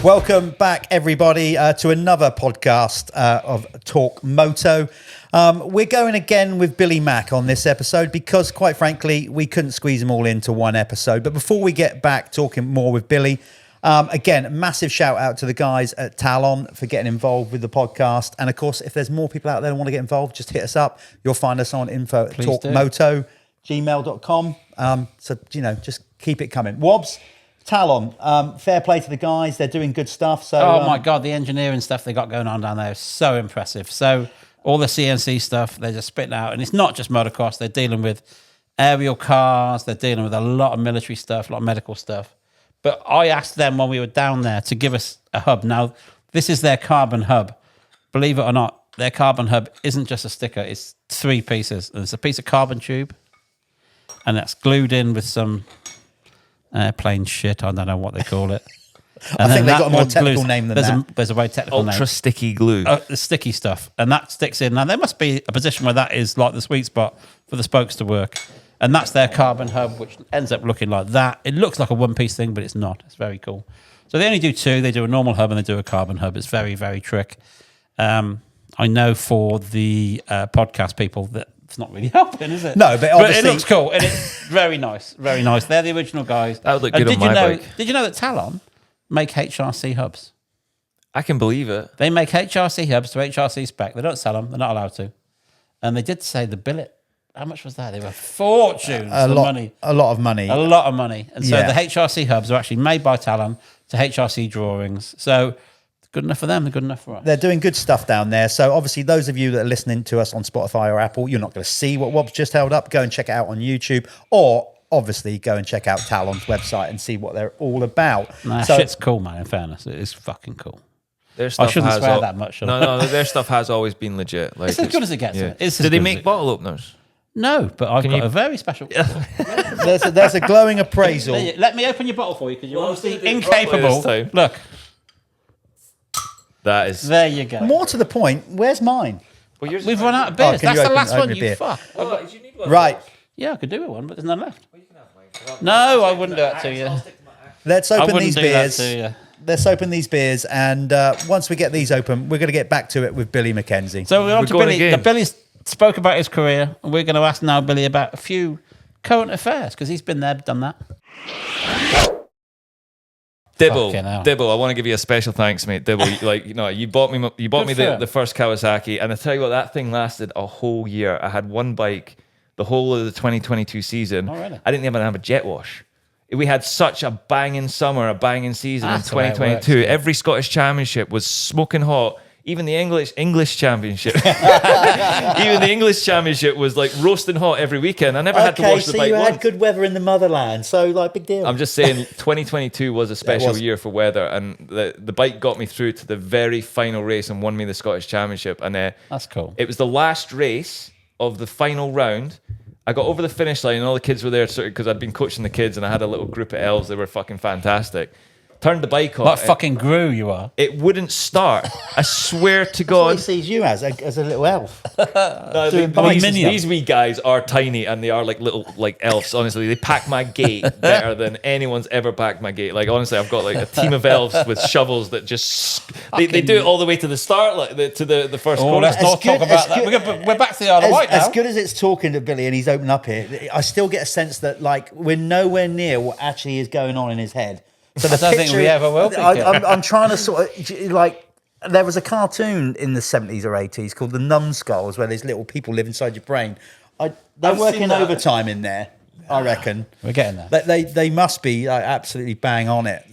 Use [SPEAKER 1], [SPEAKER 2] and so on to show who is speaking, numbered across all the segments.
[SPEAKER 1] Welcome back, everybody, to another podcast of Torq Moto. We're going again with Billy Mack on this episode because, quite frankly, we couldn't squeeze them all into one episode. But before we get back talking more with Billy, again, massive shout out to the guys at Talon for getting involved with the podcast. And, of course, if there's more people out there that want to get involved, just hit us up. You'll find us on info@torqmoto@gmail.com. So, just keep it coming. Wobbs. Talon, fair play to the guys. They're doing good stuff. So,
[SPEAKER 2] my God, the engineering stuff they got going on down there is so impressive. So all the CNC stuff, they're just spitting out. And it's not just motocross. They're dealing with aerial cars. They're dealing with a lot of military stuff, a lot of medical stuff. But I asked them when we were down there to give us a hub. Now, this is their carbon hub. Believe it or not, their carbon hub isn't just a sticker. It's 3 pieces. There's a piece of carbon tube, and that's glued in with some... airplane shit, I don't know what they call it.
[SPEAKER 1] I think they've got a more technical name than that.
[SPEAKER 2] There's a very technical name.
[SPEAKER 3] Ultra sticky glue.
[SPEAKER 2] The sticky stuff. And that sticks in. Now, there must be a position where that is like the sweet spot for the spokes to work. And that's their carbon hub, which ends up looking like that. It looks like a one-piece thing, but it's not. It's very cool. So they only do 2. They do a normal hub and they do a carbon hub. It's very, very trick. I know for the podcast people that it's not really helping, is it?
[SPEAKER 1] No, but obviously...
[SPEAKER 2] But it looks cool, and it's very nice, very nice. They're the original guys.
[SPEAKER 3] That would look good on my bike.
[SPEAKER 2] Did you know that Talon make HRC hubs?
[SPEAKER 3] I can believe it.
[SPEAKER 2] They make HRC hubs to HRC spec. They don't sell them. They're not allowed to. And they did say the billet, how much was that? They were fortunes of money.
[SPEAKER 1] A lot of money.
[SPEAKER 2] A lot of money. And so the HRC hubs are actually made by Talon to HRC drawings. So... good enough for them, they're good enough for us. They're
[SPEAKER 1] doing good stuff down there. So obviously those of you that are listening to us on Spotify or Apple, you're not going to see what Wobb's just held up. Go and check it out on YouTube, or obviously go and check out Talon's website and see what they're all about.
[SPEAKER 2] Nah, shit's cool, man, in fairness. It is fucking cool.
[SPEAKER 3] Their stuff
[SPEAKER 2] I shouldn't swear that much.
[SPEAKER 3] No, their stuff has always been legit. Like,
[SPEAKER 2] it's as good as it gets.
[SPEAKER 3] Yeah.
[SPEAKER 2] Do
[SPEAKER 3] they make bottle openers?
[SPEAKER 2] No, but I've got a very special...
[SPEAKER 1] there's a glowing appraisal.
[SPEAKER 2] Let me open your bottle for you, because you're obviously incapable. Look.
[SPEAKER 3] That is...
[SPEAKER 2] There you go.
[SPEAKER 1] More to the point, where's mine?
[SPEAKER 2] Well, we've run out of beers. That's the last one, you fuck.
[SPEAKER 1] Right.
[SPEAKER 2] Yeah, I could do with one, but there's none left. No, I wouldn't do that to you.
[SPEAKER 1] Let's open these beers. Let's open these beers, and once we get these open, we're going to get back to it with Billy Mackenzie.
[SPEAKER 2] So we're on to Billy. Billy spoke about his career, and we're going to ask now Billy about a few current affairs, because he's been there, done that.
[SPEAKER 3] Dibble, I want to give you a special thanks, mate. Dibble, you bought me the first Kawasaki, and I tell you what, that thing lasted a whole year. I had one bike the whole of the 2022 season.
[SPEAKER 2] Oh, really?
[SPEAKER 3] I didn't even have a jet wash. We had such a banging summer, a banging season in 2022. Works, Every Scottish championship was smoking hot. Even the English championship, was like roasting hot every weekend. I never had to wash the bike.
[SPEAKER 1] So you had good weather in the motherland, so like big deal.
[SPEAKER 3] I'm just saying, 2022 was a special year for weather, and the bike got me through to the very final race and won me the Scottish Championship. And
[SPEAKER 2] that's cool.
[SPEAKER 3] It was the last race of the final round. I got over the finish line, and all the kids were there because I'd been coaching the kids, and I had a little group of elves. They were fucking fantastic. Turned the bike off.
[SPEAKER 2] What fucking Gru you are.
[SPEAKER 3] It wouldn't start. I swear to God.
[SPEAKER 1] That's what he sees you as a little elf.
[SPEAKER 3] These wee guys are tiny, and they are like little elves. Honestly, they pack my gate better than anyone's ever packed my gate. Like, honestly, I've got like a team of elves with shovels that just they do it all the way to the start, to the first corner.
[SPEAKER 2] Let's not talk about that. We're back to the Isle of Wight now.
[SPEAKER 1] As good as it's talking to Billy and he's open up here, I still get a sense that like we're nowhere near what actually is going on in his head. So
[SPEAKER 2] I don't think we ever will be.
[SPEAKER 1] I'm trying to sort of, like, there was a cartoon in the 70s or 80s called The Numbskulls, where these little people live inside your brain. They're working overtime in there, I reckon.
[SPEAKER 2] We're getting there.
[SPEAKER 1] They must be absolutely bang on it.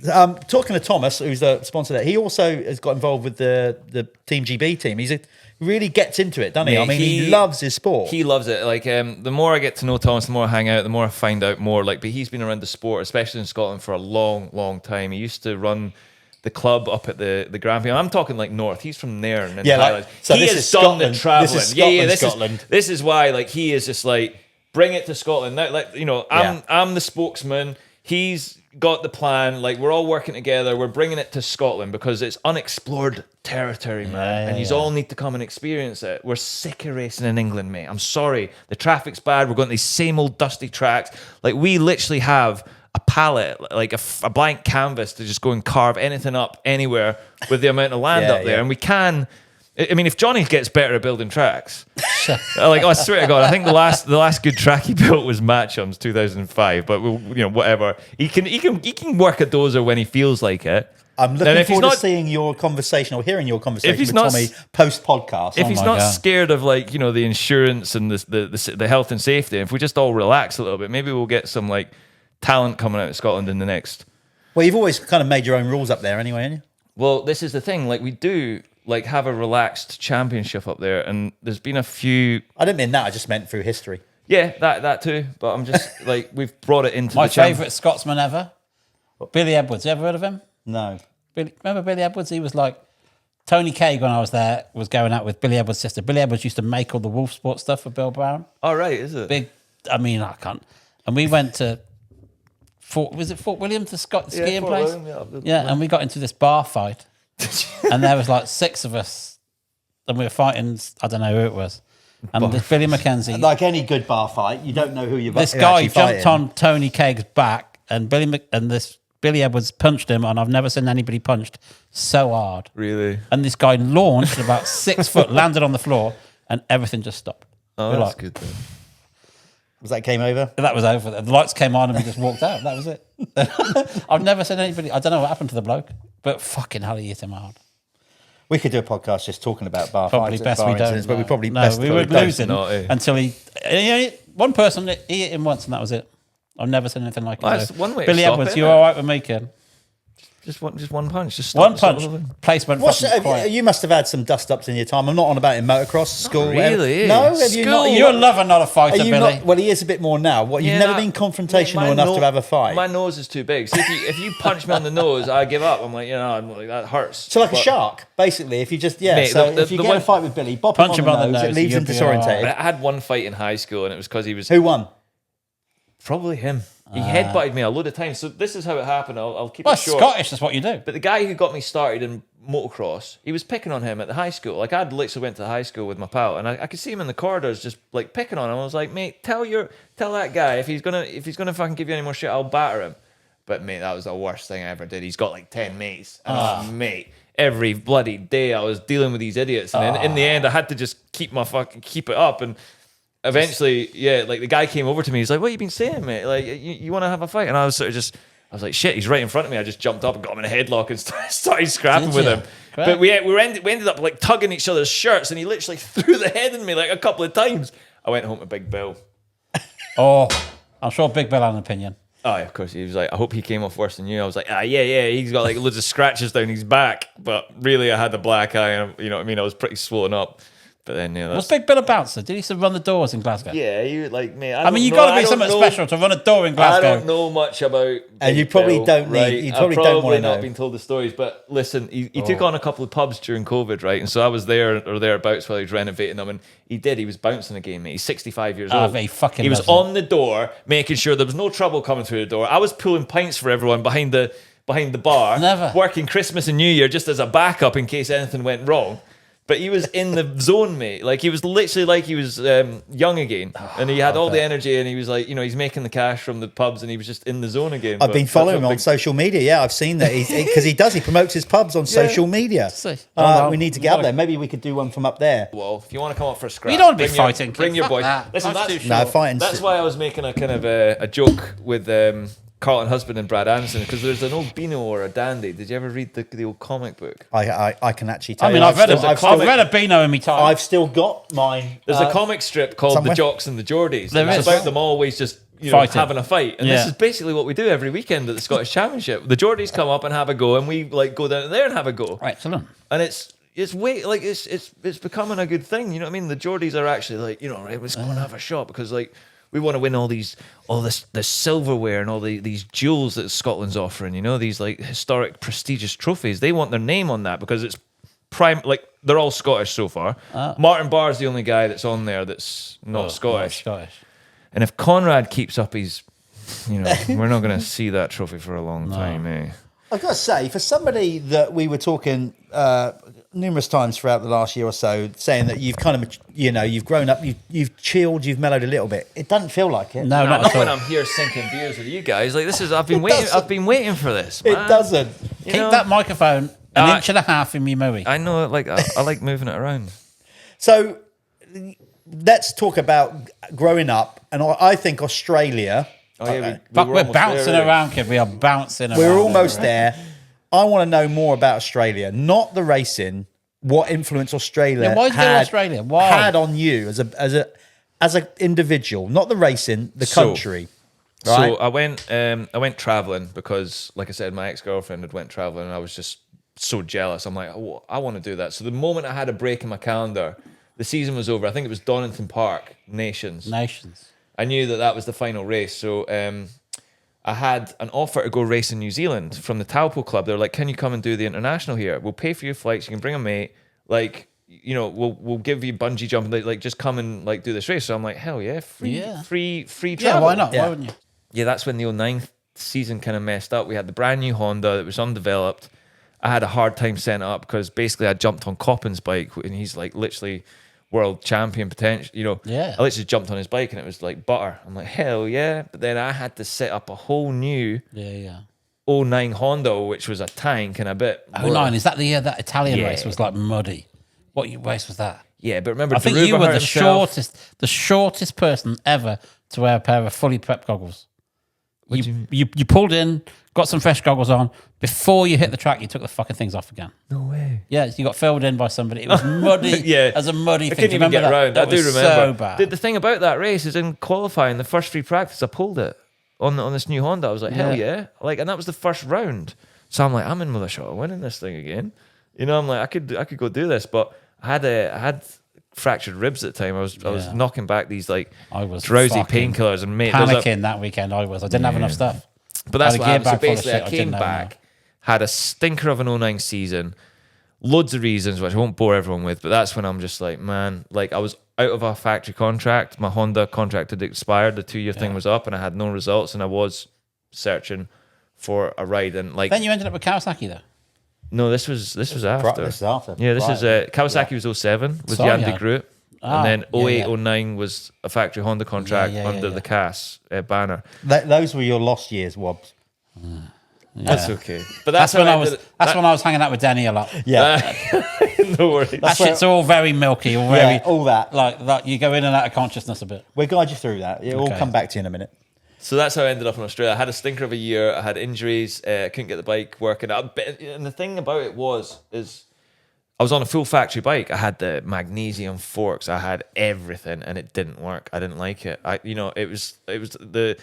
[SPEAKER 1] Talking to Thomas, who's the sponsor there, he also has got involved with the Team GB team. He really gets into it, doesn't he? I mean, he loves his sport.
[SPEAKER 3] He loves it. Like, the more I get to know Thomas, the more I hang out, the more I find out more. Like, but he's been around the sport, especially in Scotland, for a long, long time. He used to run the club up at the Grampian. I'm talking like north. He's from Nairn in Thailand.
[SPEAKER 1] So
[SPEAKER 3] he has done the travelling. Scotland. This is why, like, he is just like, bring it to Scotland. Now, like, I'm the spokesman. He's got the plan. Like, we're all working together. We're bringing it to Scotland because it's unexplored territory, man. And you all need to come and experience it. We're sick of racing in England, mate. I'm sorry. The traffic's bad. We're going to these same old dusty tracks. Like, we literally have a palette, like a blank canvas to just go and carve anything up anywhere with the amount of land up there. And we can... I mean, if Johnny gets better at building tracks, like, I swear to God, I think the last good track he built was Matchum's 2005. But whatever, he can work a dozer when he feels like it.
[SPEAKER 1] I'm looking forward to seeing your conversation or hearing your conversation with Tommy post podcast.
[SPEAKER 3] If he's not scared of the insurance and the health and safety, if we just all relax a little bit, maybe we'll get some like talent coming out of Scotland in the next.
[SPEAKER 1] Well, you've always kind of made your own rules up there, anyway, haven't you?
[SPEAKER 3] Well, this is the thing. Like, we do. Like, have a relaxed championship up there, and there's been a few.
[SPEAKER 1] I didn't mean that. I just meant through history.
[SPEAKER 3] Yeah, that too. But I'm just like, we've brought it into
[SPEAKER 2] my favourite Scotsman ever, Billy Edwards. You ever heard of him?
[SPEAKER 1] No.
[SPEAKER 2] Remember Billy Edwards? He was like Tony Craig when I was there. Was going out with Billy Edwards' sister. Billy Edwards used to make all the Wolf Sport stuff for Bill Brown.
[SPEAKER 3] Oh, right, is it
[SPEAKER 2] big? I mean, I can't. And we went to Fort William to skiing place. William, yeah, and we got into this bar fight. And there was like 6 of us, and we were fighting. I don't know who it was. And this Billy Mackenzie,
[SPEAKER 1] like any good bar fight, you don't know who you're.
[SPEAKER 2] This guy jumped on Tony Caig's back, and Billy Edwards punched him, and I've never seen anybody punched so hard.
[SPEAKER 3] Really?
[SPEAKER 2] And this guy launched about 6 foot, landed on the floor, and everything just stopped.
[SPEAKER 3] Oh, that's good then.
[SPEAKER 1] Was that game over?
[SPEAKER 2] That was over. The lights came on, and we just walked out. That was it. I've never seen anybody. I don't know what happened to the bloke. But fucking hell, he hit him hard.
[SPEAKER 1] We could do a podcast just talking about bar
[SPEAKER 2] probably
[SPEAKER 1] fights.
[SPEAKER 2] Best we don't.
[SPEAKER 1] But we probably
[SPEAKER 2] we were losing until one person he hit him once, and that was it. I've never seen anything like it.
[SPEAKER 3] One way
[SPEAKER 2] Billy Edwards, you all right with me, kid?
[SPEAKER 3] Just one punch. Just
[SPEAKER 2] one punch. Placement.
[SPEAKER 1] You must have had some dust ups in your time. I'm not on about in motocross, school.
[SPEAKER 3] Really?
[SPEAKER 1] No, have you not?
[SPEAKER 2] You're a lover, not a fighter, Billy.
[SPEAKER 1] Well, he is a bit more now. What? You've never been confrontational enough to have a fight.
[SPEAKER 3] My nose is too big. So if you punch me on the nose, I give up. I'm like, that hurts.
[SPEAKER 1] So like a shark, basically. If you just if you get in a fight with Billy, bop him on the nose, it leaves him disorientated.
[SPEAKER 3] I had one fight in high school, and it was because he was.
[SPEAKER 1] Who won?
[SPEAKER 3] Probably him. He headbutted me a load of times. So this is how it happened. I'll keep it short.
[SPEAKER 2] Scottish, that's what you do.
[SPEAKER 3] But the guy who got me started in motocross, he was picking on him at the high school. Like, I'd literally went to high school with my pal, and I could see him in the corridors just like picking on him. I was like, mate, tell that guy if he's gonna fucking give you any more shit, I'll batter him. But mate, that was the worst thing I ever did. He's got like 10 mates, and mate, every bloody day I was dealing with these idiots, and in the end, I had to just keep it up. And eventually, like the guy came over to me. He's like, "What have you been saying, mate? Like, you want to have a fight?" And I was sort of I was like, "Shit, he's right in front of me." I just jumped up and got him in a headlock and started scrapping with him. Correct. But we ended up like tugging each other's shirts, and he literally threw the head in me like a couple of times. I went home to Big Bill.
[SPEAKER 2] Oh, I'm sure Big Bill had an opinion.
[SPEAKER 3] Oh, yeah, of course. He was like, "I hope he came off worse than you." I was like, yeah. He's got like loads of scratches down his back, but really, I had the black eye, and you know what I mean. I was pretty swollen up. But then,
[SPEAKER 2] was Big Bill a bouncer? Did he used to run the doors in Glasgow?
[SPEAKER 3] Yeah, you like me.
[SPEAKER 2] I mean, you got to be something special to run a door in Glasgow.
[SPEAKER 3] I don't know much about.
[SPEAKER 1] And you probably don't need. Right? You probably don't want to know.
[SPEAKER 3] Not been told the stories, but listen, he took on a couple of pubs during COVID, right? And so I was there or thereabouts while he was renovating them, and he was bouncing a game, mate. He's 65 years old. He was on the door, making sure there was no trouble coming through the door. I was pulling pints for everyone behind the bar, working Christmas and New Year just as a backup in case anything went wrong. But he was in the zone, mate. Like, he was literally like he was young again. And he had all the energy, and he was like, he's making the cash from the pubs, and he was just in the zone again.
[SPEAKER 1] I've been following him on social media. Yeah, I've seen that. Because he promotes his pubs on social media. We need to get up there. Maybe we could do one from up there.
[SPEAKER 3] Well, if you want to come up for a scrap,
[SPEAKER 2] you don't want to be fighting.
[SPEAKER 3] Bring your boys. Listen,
[SPEAKER 1] fighting.
[SPEAKER 3] That's why I was making a kind of a joke with Carlton Husband and Brad Anderson, because there's an old Beano or a Dandy. Did you ever read the old comic book?
[SPEAKER 1] I can actually tell you.
[SPEAKER 2] I mean, I've read a Beano in my time.
[SPEAKER 1] I've still got mine.
[SPEAKER 3] There's a comic strip called somewhere. The Jocks and the Geordies.
[SPEAKER 2] It's
[SPEAKER 3] about them always just having a fight. And this is basically what we do every weekend at the Scottish Championship. The Geordies come up and have a go, and we like go down there and have a go.
[SPEAKER 2] Excellent.
[SPEAKER 3] And it's becoming a good thing. You know what I mean? The Geordies are actually like, right, let's go and have a shot, because like, we want to win all this silverware and all these jewels that Scotland's offering, these like historic, prestigious trophies. They want their name on that because it's prime. Like, they're all Scottish so far. Martin Barr's the only guy that's on there that's not Scottish.
[SPEAKER 2] Not Scottish.
[SPEAKER 3] And if Conrad keeps up his we're not going to see that trophy for a long time, eh?
[SPEAKER 1] I've got to say, for somebody that we were talking numerous times throughout the last year or so, saying that you've kind of, you've grown up, you've chilled, you've mellowed a little bit. It doesn't feel like it.
[SPEAKER 2] No,
[SPEAKER 3] not when I'm here sinking beers with you guys. Like this is, I've been waiting for this. Man.
[SPEAKER 1] It doesn't.
[SPEAKER 2] Keep that microphone an inch and a half in me movie.
[SPEAKER 3] I know, like I like moving it around.
[SPEAKER 1] So let's talk about growing up, and I think Australia.
[SPEAKER 3] Oh yeah,
[SPEAKER 2] we're bouncing around, kid. We are bouncing around.
[SPEAKER 1] We're almost there. I want to know more about Australia, not the racing. What influence Australia
[SPEAKER 2] why did you go to Australia? Why?
[SPEAKER 1] Had on you as an individual, not the racing, the country. Right?
[SPEAKER 3] So I went traveling because, like I said, my ex-girlfriend had went traveling, and I was just so jealous. I'm like, oh, I want to do that. So the moment I had a break in my calendar, the season was over. I think it was Donington Park, Nations. I knew that was the final race. So I had an offer to go race in New Zealand from the Taupo Club. They're like, can you come and do the international here? We'll pay for your flights. You can bring a mate. Like, we'll give you bungee jumping. Like, just come and like do this race. So I'm like, hell yeah, free travel.
[SPEAKER 2] Yeah, why not? Yeah. Why wouldn't you?
[SPEAKER 3] Yeah, that's when the 2009 season kind of messed up. We had the brand new Honda that was undeveloped. I had a hard time setting it up because basically I jumped on Coppin's bike, and he's like literally world champion potential,
[SPEAKER 2] Yeah.
[SPEAKER 3] I literally jumped on his bike and it was like butter. I'm like, hell yeah. But then I had to set up a whole new 09 Honda, which was a tank and a bit.
[SPEAKER 2] 09, is that the year that Italian race was like muddy? What race was that?
[SPEAKER 3] Yeah, but remember,
[SPEAKER 2] I think you were the shortest person ever to wear a pair of fully prepped goggles. You pulled in, got some fresh goggles on. Before you hit the track, you took the fucking things off again.
[SPEAKER 3] No way.
[SPEAKER 2] Yeah, you got filled in by somebody. It was muddy as a muddy thing.
[SPEAKER 3] I couldn't even get around. I do remember.
[SPEAKER 2] So bad.
[SPEAKER 3] The thing about that race is in qualifying, the first free practice, I pulled it on this new Honda. I was like, hell yeah. Like, and that was the first round. So I'm like, I'm in with a shot of winning this thing again. I'm like, I could go do this. But I had fractured ribs at the time. I was knocking back these like drowsy painkillers and
[SPEAKER 2] panicking that weekend. I didn't have enough stuff.
[SPEAKER 3] But that's what happened. So basically, I came back, had a stinker of an 09 season, loads of reasons which I won't bore everyone with. But that's when I'm just like, man, like I was out of a factory contract. My Honda contract had expired. The 2-year thing was up, and I had no results. And I was searching for a ride. And like,
[SPEAKER 2] then you ended up with Kawasaki though.
[SPEAKER 3] No, this was after.
[SPEAKER 1] This is after.
[SPEAKER 3] Yeah, this is Kawasaki was 07 with Yandy Group. And then 08, 09 was a factory Honda contract under the CAS banner.
[SPEAKER 1] Those were your lost years, Wobbs.
[SPEAKER 3] That's okay. But that's
[SPEAKER 2] when I was hanging out with Danny a lot.
[SPEAKER 1] Yeah.
[SPEAKER 3] No worries.
[SPEAKER 2] That shit's all very milky, all very
[SPEAKER 1] all that.
[SPEAKER 2] Like you go in and out of consciousness a bit.
[SPEAKER 1] We'll guide you through that. It'll all come back to you in a minute.
[SPEAKER 3] So that's how I ended up in Australia. I had a stinker of a year. I had injuries. I couldn't get the bike working. And the thing about it is I was on a full factory bike. I had the magnesium forks. I had everything, and it didn't work. I didn't like it. It was the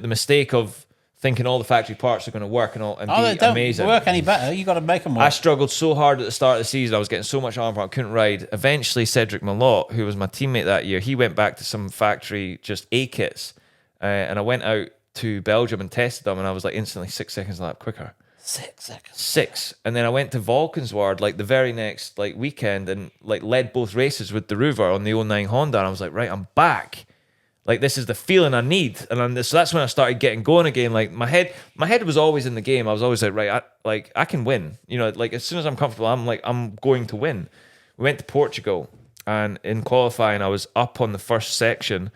[SPEAKER 3] mistake of thinking all the factory parts are going to work and be
[SPEAKER 2] don't
[SPEAKER 3] amazing.
[SPEAKER 2] Work any better. You got to make them work.
[SPEAKER 3] I struggled so hard at the start of the season. I was getting so much arm I couldn't ride. Eventually, Cedric Malott, who was my teammate that year, he went back to some factory just A kits, and I went out to Belgium and tested them, and I was like instantly 6 seconds a lap quicker.
[SPEAKER 2] 6 seconds.
[SPEAKER 3] 6. And then I went to Valkenswaard like the very next like weekend and like led both races with the Rover on the 09 Honda, and I was like, right, I'm back. Like, this is the feeling I need. And so that's when I started getting going again. Like, my head was always in the game. I was always like, right, I can win. Like, as soon as I'm comfortable, I'm going to win. We went to Portugal, and in qualifying, I was up on the first section,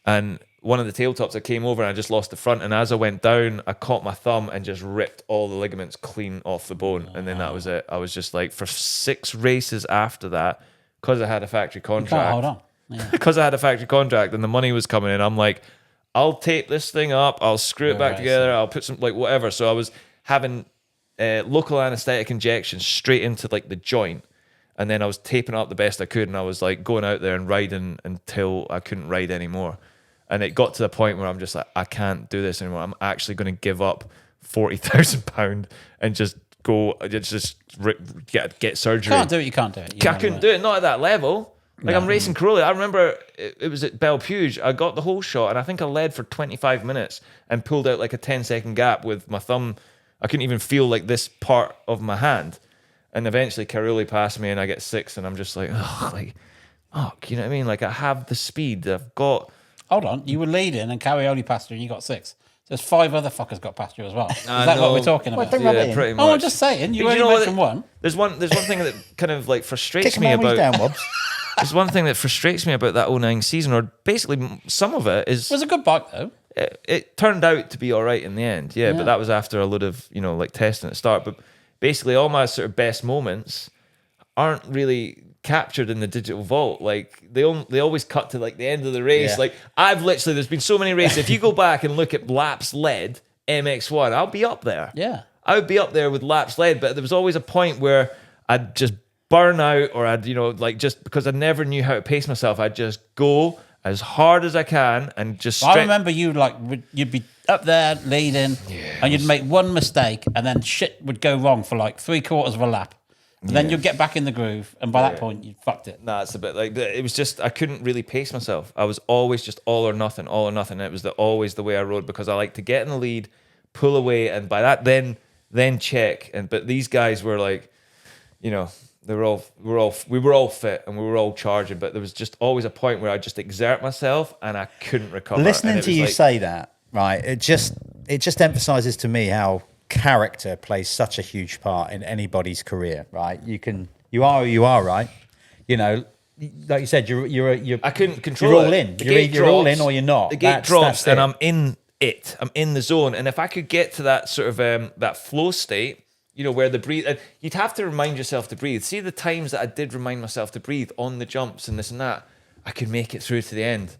[SPEAKER 3] and one of the tailtops, I came over and I just lost the front. And as I went down, I caught my thumb and just ripped all the ligaments clean off the bone. And then that was it. I was just like, for 6 races after that, because I had a factory contract.
[SPEAKER 2] Hold on. Yeah.
[SPEAKER 3] Because I had a factory contract and the money was coming in, I'm like, I'll tape this thing up, I'll screw it back together, I'll put some, like, whatever. So I was having local anesthetic injections straight into, like, the joint. And then I was taping up the best I could, and I was, like, going out there and riding until I couldn't ride anymore. And it got to the point where I'm just like, I can't do this anymore. I'm actually going to give up £40,000 and just go, get surgery.
[SPEAKER 2] You can't do it, you can't do it.
[SPEAKER 3] I couldn't do it, not at that level. Like, I'm racing Corolla. I remember it was at Belpuge. I got the whole shot, and I think I led for 25 minutes and pulled out like a 10-second gap with my thumb. I couldn't even feel like this part of my hand. And eventually Caroli passed me and I get 6th, and I'm just like, you know what I mean? Like, I have the speed. I've got
[SPEAKER 2] Hold on, you were leading and Carioli passed you and you got 6. There's 5 other fuckers got past you as well. Is that what we're talking about?
[SPEAKER 3] Yeah, pretty much.
[SPEAKER 2] Oh, I'm just saying. You only mentioned one.
[SPEAKER 3] There's one thing that kind of like frustrates
[SPEAKER 1] Kick
[SPEAKER 3] me about.
[SPEAKER 1] Down, Wobbs.
[SPEAKER 3] There's one thing that frustrates me about that 09 season, or basically some of it is.
[SPEAKER 2] It was a good bike though.
[SPEAKER 3] It turned out to be all right in the end, yeah. But that was after a load of like testing at the start. But basically, all my sort of best moments aren't really captured in the digital vault. Like they always cut to like the end of the race.
[SPEAKER 1] Yeah.
[SPEAKER 3] Like there's been so many races. If you go back and look at laps led MX1, I'll be up there.
[SPEAKER 2] Yeah,
[SPEAKER 3] I would be up there with laps led. But there was always a point where I'd just burn out, or I'd like just because I never knew how to pace myself, I'd just go as hard as I can and just.
[SPEAKER 2] I remember you you'd be up there leading, and you'd make one mistake, and then shit would go wrong for like 3/4 of a lap. And then you'd get back in the groove, and by that point, you'd fucked it.
[SPEAKER 3] Nah, it's a bit like it was just I couldn't really pace myself. I was always just all or nothing. And it was always the way I rode, because I like to get in the lead, pull away, and by that then check. But these guys were like, we were all fit and we were all charging, but there was just always a point where I just exert myself and I couldn't recover.
[SPEAKER 1] Listening to you say that, right? It just emphasizes to me how character plays such a huge part in anybody's career, right? You are who you are, right? Like you said, you're
[SPEAKER 3] I couldn't control.
[SPEAKER 1] You're all in. You're all in, or you're not.
[SPEAKER 3] The gate drops, and I'm in it. I'm in the zone, and if I could get to that sort of that flow state, where the breathe, you'd have to remind yourself to breathe. See the times that I did remind myself to breathe on the jumps and this and that, I could make it through to the end.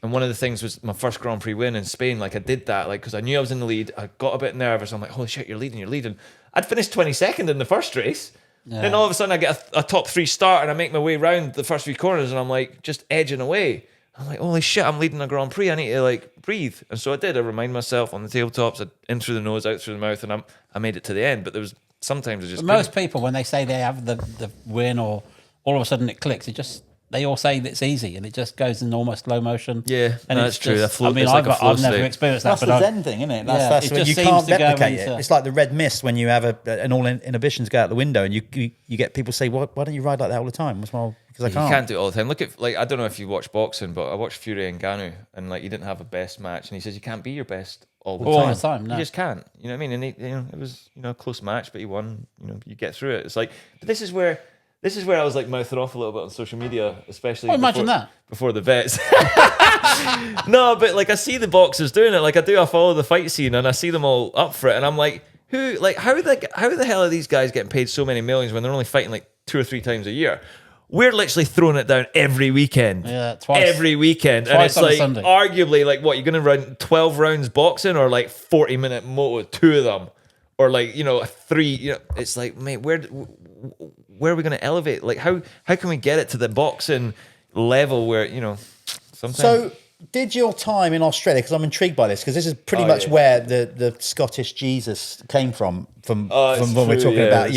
[SPEAKER 3] And one of the things was my first Grand Prix win in Spain. Like I did that, because I knew I was in the lead. I got a bit nervous. I'm like, holy shit, you're leading. I'd finished 22nd in the first race. Yeah. Then all of a sudden I get a top 3 start and I make my way around the first 3 corners and I'm like just edging away. I'm like, holy shit, I'm leading a Grand Prix. I need to breathe. And so I did. I remind myself on the tabletops, in through the nose, out through the mouth, and I made it to the end. But there was sometimes I just.
[SPEAKER 2] But most people, when they say they have the win, or all of a sudden it clicks, they all say it's easy and it just goes in almost slow motion.
[SPEAKER 3] Yeah,
[SPEAKER 2] and
[SPEAKER 3] that's true.
[SPEAKER 2] I've never experienced that.
[SPEAKER 1] That's the Zen thing, isn't it? That's when you can't replicate it. It's like the red mist when you have an all inhibitions go out the window, and you get people say, "Why don't you ride like that all the time?" Because I can't.
[SPEAKER 3] You can't do it all the time. Look at I don't know if you watch boxing, but I watched Fury and Ngannou, and he didn't have a best match, and he says you can't be your best all the time. No. You just can't. You know what I mean? And it was a close match, but he won. You get through it. It's like, but this is where I was mouthing off a little bit on social media, especially before the vets. No, but I see the boxers doing it. I follow the fight scene and I see them all up for it, and I'm like, how the hell are these guys getting paid so many millions when they're only fighting 2 or 3 times a year? We're literally throwing it down every weekend.
[SPEAKER 2] Yeah, twice.
[SPEAKER 3] Every weekend.
[SPEAKER 2] Twice
[SPEAKER 3] and it's
[SPEAKER 2] Sunday.
[SPEAKER 3] Arguably, what, you're going to run 12 rounds boxing or 40-minute moto, 2 of them? Or 3, it's mate, where are we going to elevate? How can we get it to the boxing level where, sometimes...
[SPEAKER 1] So, did your time in Australia, because I'm intrigued by this, because this is pretty much where the Scottish Jesus came from when we're talking about,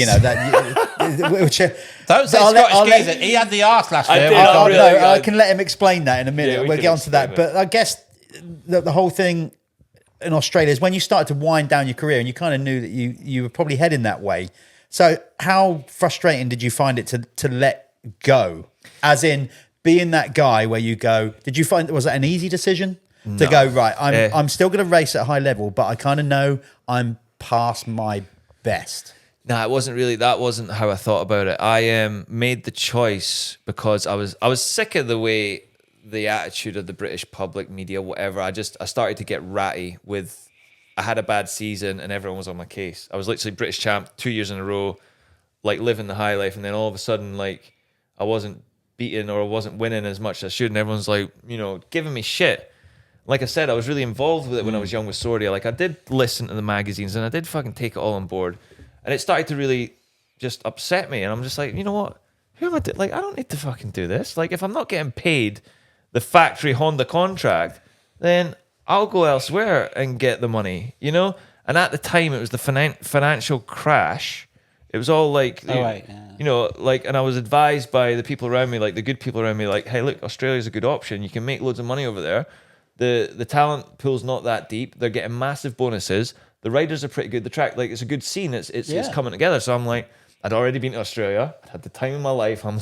[SPEAKER 2] Don't say Scottish Jesus. He had the arse last year.
[SPEAKER 1] I can let him explain that in a minute. We'll get on to that. But I guess the whole thing in Australia is when you started to wind down your career and you kind of knew that you were probably heading that way. So how frustrating did you find it to let go? As in being that guy where you go, was that an easy decision to go, right, I'm still going to race at a high level, but I kind of know I'm past my best?
[SPEAKER 3] No, it wasn't really. That wasn't how I thought about it. I made the choice because I was sick of the way the attitude of the British public, media, whatever. I started to get ratty with. I had a bad season and everyone was on my case. I was literally British champ 2 years in a row, living the high life, and then all of a sudden, I wasn't beaten or I wasn't winning as much as I should, and everyone's giving me shit. Like I said, I was really involved with it when I was young with Sordia. I did listen to the magazines and I did fucking take it all on board. And it started to really just upset me. And I'm just you know what? Who am I doing? I don't need to fucking do this. If I'm not getting paid the factory Honda contract, then I'll go elsewhere and get the money, And at the time, it was the financial crash. It was all and I was advised by the people around me, the good people around me, hey, look, Australia's a good option. You can make loads of money over there. The talent pool's not that deep. They're getting massive bonuses. The riders are pretty good. The track, it's a good scene. It's coming together. So I'm I'd already been to Australia. I'd had the time of my life. I'm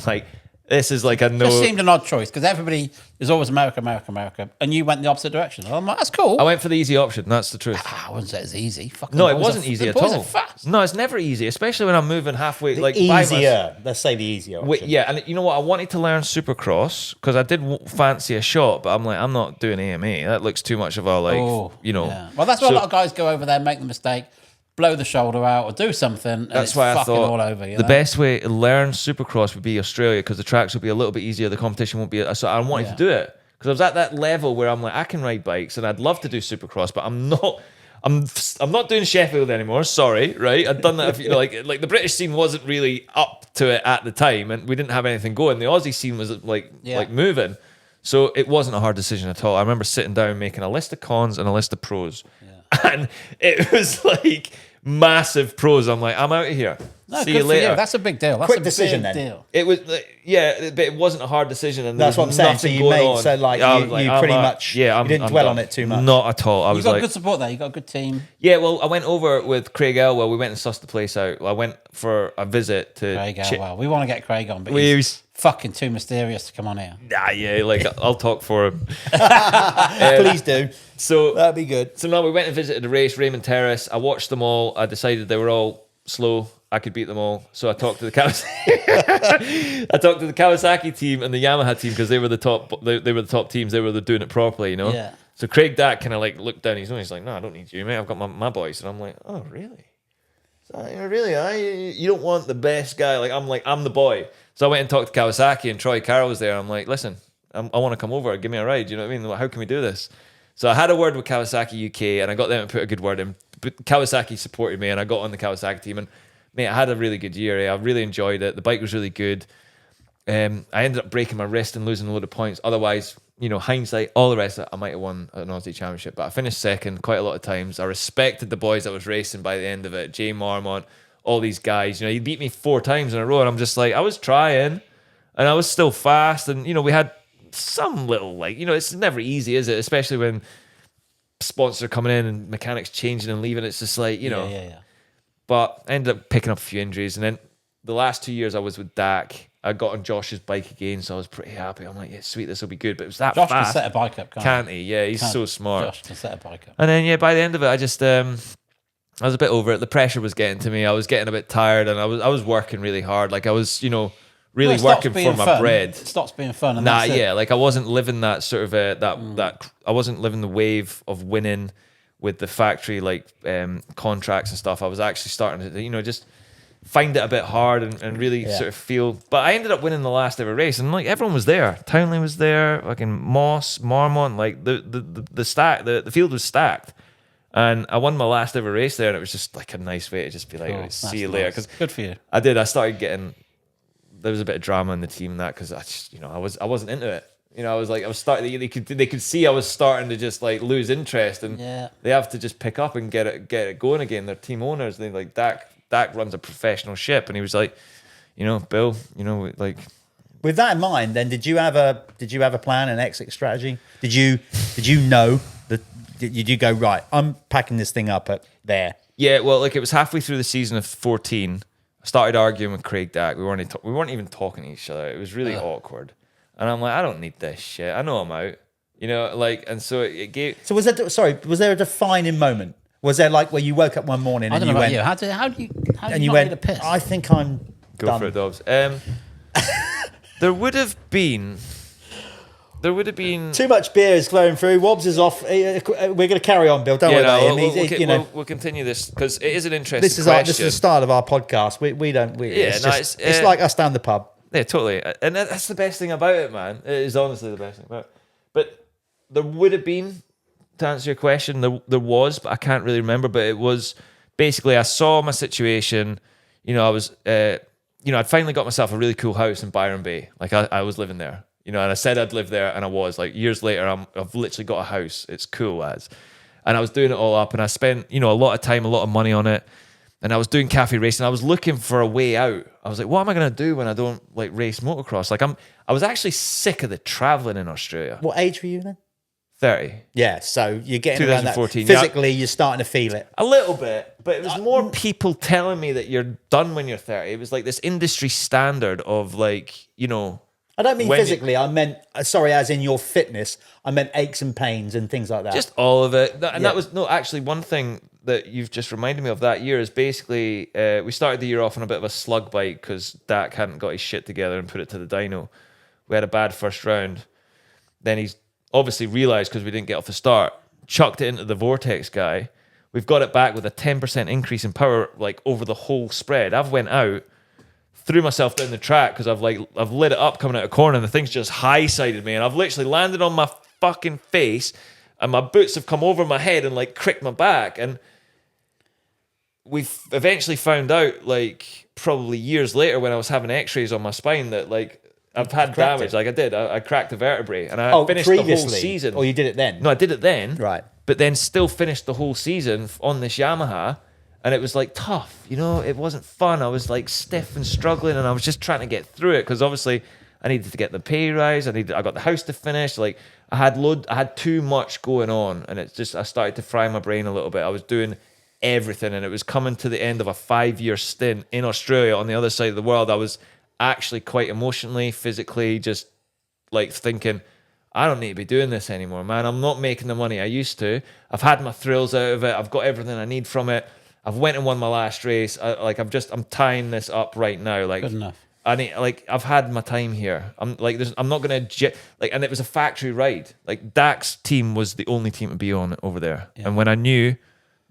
[SPEAKER 3] This is like a no.
[SPEAKER 2] It just seemed an odd choice because everybody is always America, America, America, and you went the opposite direction. I'm like, that's cool.
[SPEAKER 3] I went for the easy option. That's the truth.
[SPEAKER 2] I wouldn't say it's easy. Fucking
[SPEAKER 3] No, it wasn't easy at all.
[SPEAKER 2] Are fast.
[SPEAKER 3] No, it's never easy, especially when I'm moving halfway. Like
[SPEAKER 1] Easier. Let's say the easier option.
[SPEAKER 3] Yeah, and you know what? I wanted to learn Supercross because I did fancy a shot, but I'm like, I'm not doing AMA. That looks too much of a
[SPEAKER 2] Yeah. Well, that's why a lot of guys go over there, make the mistake, blow the shoulder out, or do something. And
[SPEAKER 3] that's why I thought
[SPEAKER 2] all over,
[SPEAKER 3] the best way to learn Supercross would be Australia because the tracks would be a little bit easier. The competition won't be. So I wanted to do it because I was at that level where I'm like, I can ride bikes and I'd love to do Supercross, but I'm not. I'm not doing Sheffield anymore. Sorry, right? I'd done that. Like the British scene wasn't really up to it at the time, and we didn't have anything going. The Aussie scene was like moving, so it wasn't a hard decision at all. I remember sitting down making a list of cons and a list of pros, and it was like massive pros. I'm like, I'm out of here.
[SPEAKER 2] No,
[SPEAKER 3] see you later.
[SPEAKER 2] You. That's a big deal. That's
[SPEAKER 1] Quick
[SPEAKER 2] a
[SPEAKER 1] decision
[SPEAKER 2] big
[SPEAKER 1] then.
[SPEAKER 2] Deal.
[SPEAKER 3] It was, but it wasn't a hard decision, and
[SPEAKER 1] that's what I'm saying. So you made you pretty much you didn't dwell on it too much.
[SPEAKER 3] Not at all. I was
[SPEAKER 2] got good support there. You got a good team.
[SPEAKER 3] Yeah, well, I went over with Craig Elwell. We went and sussed the place out. I went for a visit to
[SPEAKER 2] Craig Elwell. We want to get Craig on, but he's fucking too mysterious to come on here.
[SPEAKER 3] Like I'll talk for him.
[SPEAKER 1] Please do.
[SPEAKER 3] So
[SPEAKER 1] that'd be good.
[SPEAKER 3] So now we went and visited the race, Raymond Terrace. I watched them all. I decided they were all slow. I could beat them all. So I talked to the Kawasaki team and the Yamaha team because they were the top. They were the top teams. They were doing it properly, you know.
[SPEAKER 2] Yeah.
[SPEAKER 3] So Craig Dack kind of like looked down. He's like, "No, I don't need you, mate. I've got my boys." And I'm like, "Oh, really? Really? You don't want the best guy? I'm the boy." So I went and talked to Kawasaki, and Troy Carroll was there. I'm like, "Listen, I want to come over. Give me a ride. You know what I mean? How can we do this?" So I had a word with Kawasaki UK, and I got them to put a good word in. But Kawasaki supported me, and I got on the Kawasaki team. And mate, I had a really good year. I really enjoyed it. The bike was really good. I ended up breaking my wrist and losing a load of points. Otherwise, hindsight, all the rest of it, I might have won an Aussie Championship. But I finished second quite a lot of times. I respected the boys that was racing by the end of it. Jay Marmont, all these guys. He beat me 4 times in a row, and I'm just like, I was trying, and I was still fast. And we had some little it's never easy, is it? Especially when sponsors are coming in and mechanics changing and leaving. It's just like
[SPEAKER 2] Yeah.
[SPEAKER 3] But I ended up picking up a few injuries, and then the last 2 years I was with Dak. I got on Josh's bike again, so I was pretty happy. I'm like, yeah, sweet, this will be good. But it was that
[SPEAKER 2] Josh
[SPEAKER 3] fast.
[SPEAKER 2] can set a bike up,
[SPEAKER 3] can't he? Yeah, he's so smart.
[SPEAKER 2] Josh can set a bike up.
[SPEAKER 3] And then by the end of it, I just I was a bit over it. The pressure was getting to me. I was getting a bit tired, and I was working really hard. Like I was, really working for my bread.
[SPEAKER 2] It stops being fun. And
[SPEAKER 3] I wasn't living that sort of that I wasn't living the wave of winning with the factory contracts and stuff. I was actually starting to just find it a bit hard and really sort of feel. But I ended up winning the last ever race, and everyone was there. Townley was there, fucking Moss, Marmont, the field was stacked. And I won my last ever race there, and it was just like a nice way to just be like, see you later. Because
[SPEAKER 2] good for you.
[SPEAKER 3] I started getting. There was a bit of drama in the team because I just I wasn't into it. I was starting. They could see I was starting to just lose interest, and they have to just pick up and get it going again. They're team owners. They Dak runs a professional ship, and he was like, Bill,
[SPEAKER 1] With that in mind, then did you have a plan, an exit strategy? Did you know that? Did you go right? I'm packing this thing up at there.
[SPEAKER 3] Yeah, well, it was halfway through the season of 14. I started arguing with Craig Dack. We weren't even talking to each other. It was really awkward. And I'm like, I don't need this shit. I know I'm out. And so it gave.
[SPEAKER 1] So was there a defining moment? Was there where you woke up one morning and you went?
[SPEAKER 2] You. How do you
[SPEAKER 1] went?
[SPEAKER 2] Need a piss?
[SPEAKER 1] I think I'm
[SPEAKER 3] go
[SPEAKER 1] done.
[SPEAKER 3] for it, Dobbs. There would have been
[SPEAKER 1] too much beer is flowing through. Wobbs is off. We're going to carry on, Bill. Don't worry about him.
[SPEAKER 3] We'll continue this because it is an interesting
[SPEAKER 1] this is
[SPEAKER 3] question.
[SPEAKER 1] This is the start of our podcast. It's like us down the pub.
[SPEAKER 3] Yeah, totally. And that's the best thing about it, man. It is honestly the best thing about it. But there would have been, to answer your question, there was, but I can't really remember. But it was basically I saw my situation. I was, I'd finally got myself a really cool house in Byron Bay. I was living there. And I said I'd live there, and I was. Years later, I've literally got a house. It's cool, lads. And I was doing it all up, and I spent, a lot of time, a lot of money on it. And I was doing cafe racing. I was looking for a way out. I was like, what am I going to do when I don't race motocross? I was actually sick of the traveling in Australia.
[SPEAKER 1] What age were you then?
[SPEAKER 3] 30.
[SPEAKER 1] Yeah, so you're getting
[SPEAKER 3] 2014.
[SPEAKER 1] Physically, you're starting to feel it.
[SPEAKER 3] A little bit, but it was more people telling me that you're done when you're 30. It was this industry standard of
[SPEAKER 1] I don't mean physically. I meant, sorry, as in your fitness. I meant aches and pains and things like that.
[SPEAKER 3] Just all of it. That was, actually one thing that you've just reminded me of that year is basically, we started the year off on a bit of a slug bike because Dak hadn't got his shit together and put it to the dyno. We had a bad first round. Then he's obviously realised because we didn't get off the start, chucked it into the Vortex guy. We've got it back with a 10% increase in power, like over the whole spread. I've went out, threw myself down the track because I've lit it up coming out of a corner and the thing's just high-sided me and I've literally landed on my fucking face and my boots have come over my head and like cricked my back. And we've eventually found out, like probably years later when I was having x-rays on my spine, that like I've had damage. Like I cracked a vertebrae and I finished the whole season.
[SPEAKER 1] Or you did it then?
[SPEAKER 3] No, I did it then.
[SPEAKER 1] Right.
[SPEAKER 3] But then still finished the whole season on this Yamaha. And it was like tough, it wasn't fun. I was like stiff and struggling and I was just trying to get through it because obviously I needed to get the pay rise. I got the house to finish. Like I had too much going on and I started to fry my brain a little bit. I was doing everything and it was coming to the end of a 5-year stint in Australia on the other side of the world. I was actually quite emotionally, physically just like thinking, I don't need to be doing this anymore, man. I'm not making the money I used to. I've had my thrills out of it. I've got everything I need from it. I've went and won my last race. I'm tying this up right now. Like,
[SPEAKER 2] good enough.
[SPEAKER 3] I've had my time here. I'm not gonna and it was a factory ride. Like Dak's team was the only team to be on over there. Yeah. And when I knew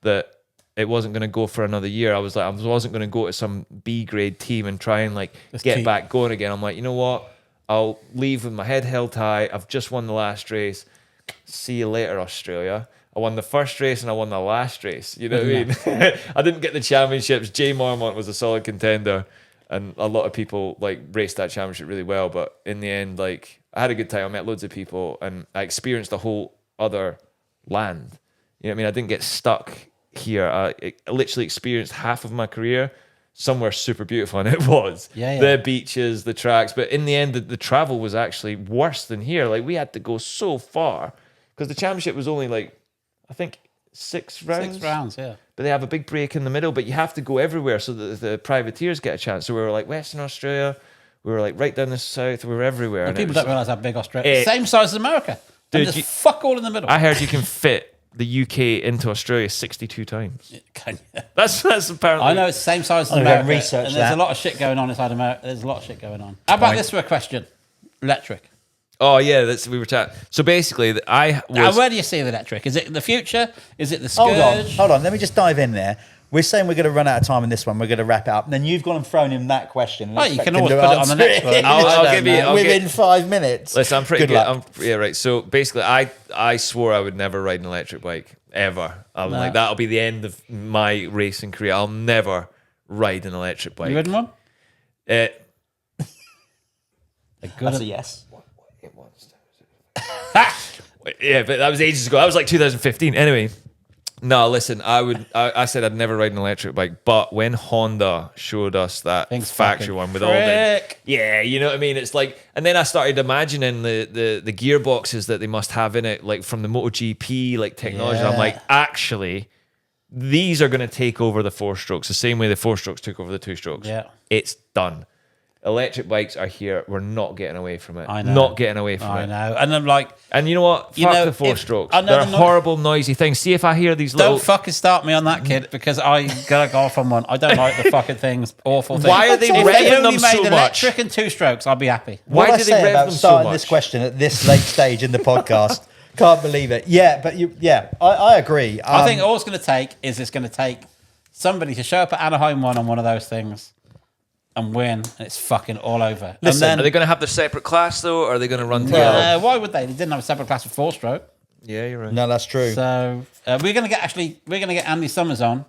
[SPEAKER 3] that it wasn't gonna go for another year, I was like, I wasn't gonna go to some B grade team and try and get back going again. I'm like, you know what? I'll leave with my head held high. I've just won the last race. See you later, Australia. I won the first race and I won the last race. You know what I mean? I didn't get the championships. Jay Marmont was a solid contender and a lot of people raced that championship really well. But in the end, I had a good time. I met loads of people and I experienced a whole other land. You know what I mean? I didn't get stuck here. I literally experienced half of my career somewhere super beautiful, and it was.
[SPEAKER 2] Yeah.
[SPEAKER 3] The beaches, the tracks. But in the end, the travel was actually worse than here. We had to go so far because the championship was only I think 6 rounds.
[SPEAKER 2] 6 rounds, yeah.
[SPEAKER 3] But they have a big break in the middle, but you have to go everywhere so that the privateers get a chance. So we were Western Australia, we were right down the south, we were everywhere.
[SPEAKER 2] And people don't realise how big Australia is. Same size as America. Dude, and fuck all in the middle.
[SPEAKER 3] I heard you can fit the UK into Australia 62 times.
[SPEAKER 2] Can you?
[SPEAKER 3] That's apparently...
[SPEAKER 2] I know it's the same size as America. Research and there's a lot of shit going on inside America. There's a lot of shit going on. How about this for a question? Electric.
[SPEAKER 3] Oh yeah, we were chatting. So basically,
[SPEAKER 2] where do you see the electric? Is it the future? Is it the scourge?
[SPEAKER 1] Hold on. Let me just dive in there. We're saying we're going to run out of time in this one. We're going to wrap it up. And then you've gone and thrown him that question.
[SPEAKER 2] Oh, you can always put it on the next one.
[SPEAKER 3] I'll give you
[SPEAKER 1] within 5 minutes.
[SPEAKER 3] Listen, I'm pretty good. Yeah, right. So basically, I swore I would never ride an electric bike ever. I'm that'll be the end of my racing career. I'll never ride an electric bike.
[SPEAKER 2] You ridden one?
[SPEAKER 1] That's a yes.
[SPEAKER 3] Yeah, but that was ages ago. That was 2015. Anyway, no, listen, I said I'd never ride an electric bike, but when Honda showed us that factory one with all the... Yeah, you know what I mean? It's and then I started imagining the gearboxes that they must have in it, from the MotoGP, technology. Yeah. I'm actually, these are going to take over the 4-strokes, the same way the 4-strokes took over the 2-strokes.
[SPEAKER 2] Yeah.
[SPEAKER 3] It's done. Electric bikes are here. We're not getting away from it.
[SPEAKER 2] I know.
[SPEAKER 3] Not getting away from it.
[SPEAKER 2] I know. And I'm
[SPEAKER 3] and you know what? Fuck the 4-strokes. They're horrible, noisy things. See if I hear these little...
[SPEAKER 2] Don't fucking start me on that, kid, because I gotta go off on one. I don't like the fucking things. Awful things.
[SPEAKER 3] Why are they revving them so much?
[SPEAKER 2] Electric and 2-strokes, I'll be happy.
[SPEAKER 3] Why do they rev them so much?
[SPEAKER 1] This question at this late stage in the podcast. Can't believe it. Yeah, but I agree.
[SPEAKER 2] I think all it's going to take is somebody to show up at Anaheim on one of those things and win, and it's fucking all over.
[SPEAKER 3] Listen, and then, are they going to have their separate class though, or are they going to run together?
[SPEAKER 2] Why would they? They didn't have a separate class for 4-stroke.
[SPEAKER 3] Yeah, you're right.
[SPEAKER 1] No, that's true.
[SPEAKER 2] So we're going to get Andy Summers on,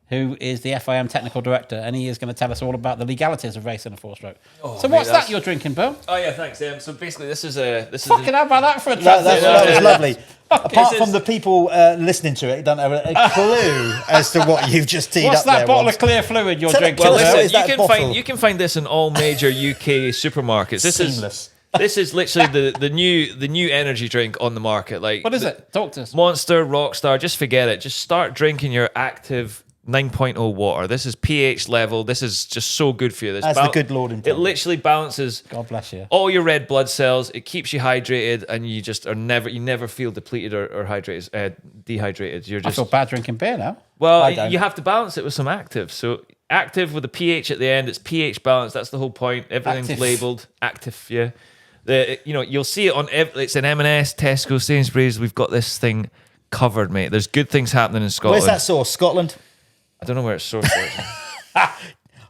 [SPEAKER 2] who is the FIM technical director, and he is going to tell us all about the legalities of racing a 4-stroke. So what's that you're drinking, Bill?
[SPEAKER 3] Oh yeah, thanks. So basically, this is
[SPEAKER 2] how about that for a transition?
[SPEAKER 1] That was lovely. Apart from the people listening to it, don't have a clue as to what you've just teed up there.
[SPEAKER 2] What's that bottle of clear fluid you're drinking?
[SPEAKER 3] Well, listen, you can find this in all major UK supermarkets.
[SPEAKER 1] Seamless.
[SPEAKER 3] This is literally the new energy drink on the market.
[SPEAKER 2] What is it? Talk to us.
[SPEAKER 3] Monster, Rockstar. Just forget it. Just start drinking your active 9.0 water. This is pH level. This is just so good for you.
[SPEAKER 1] That's the good Lord intended.
[SPEAKER 3] It literally balances
[SPEAKER 2] God bless you.
[SPEAKER 3] all your red blood cells. It keeps you hydrated, and you just are never feel depleted or dehydrated. You're
[SPEAKER 2] I
[SPEAKER 3] just
[SPEAKER 2] feel bad drinking beer now.
[SPEAKER 3] well, you have to balance it with some active. So active with a pH at the end. It's pH balance. That's the whole point. Everything's
[SPEAKER 2] Active.
[SPEAKER 3] labeled active. Yeah. You'll see it on it's in M&S, Tesco, Sainsbury's. We've got this thing covered, mate. There's good things happening in Scotland.
[SPEAKER 1] Where's that source? Scotland?
[SPEAKER 3] I don't know where it's sourced.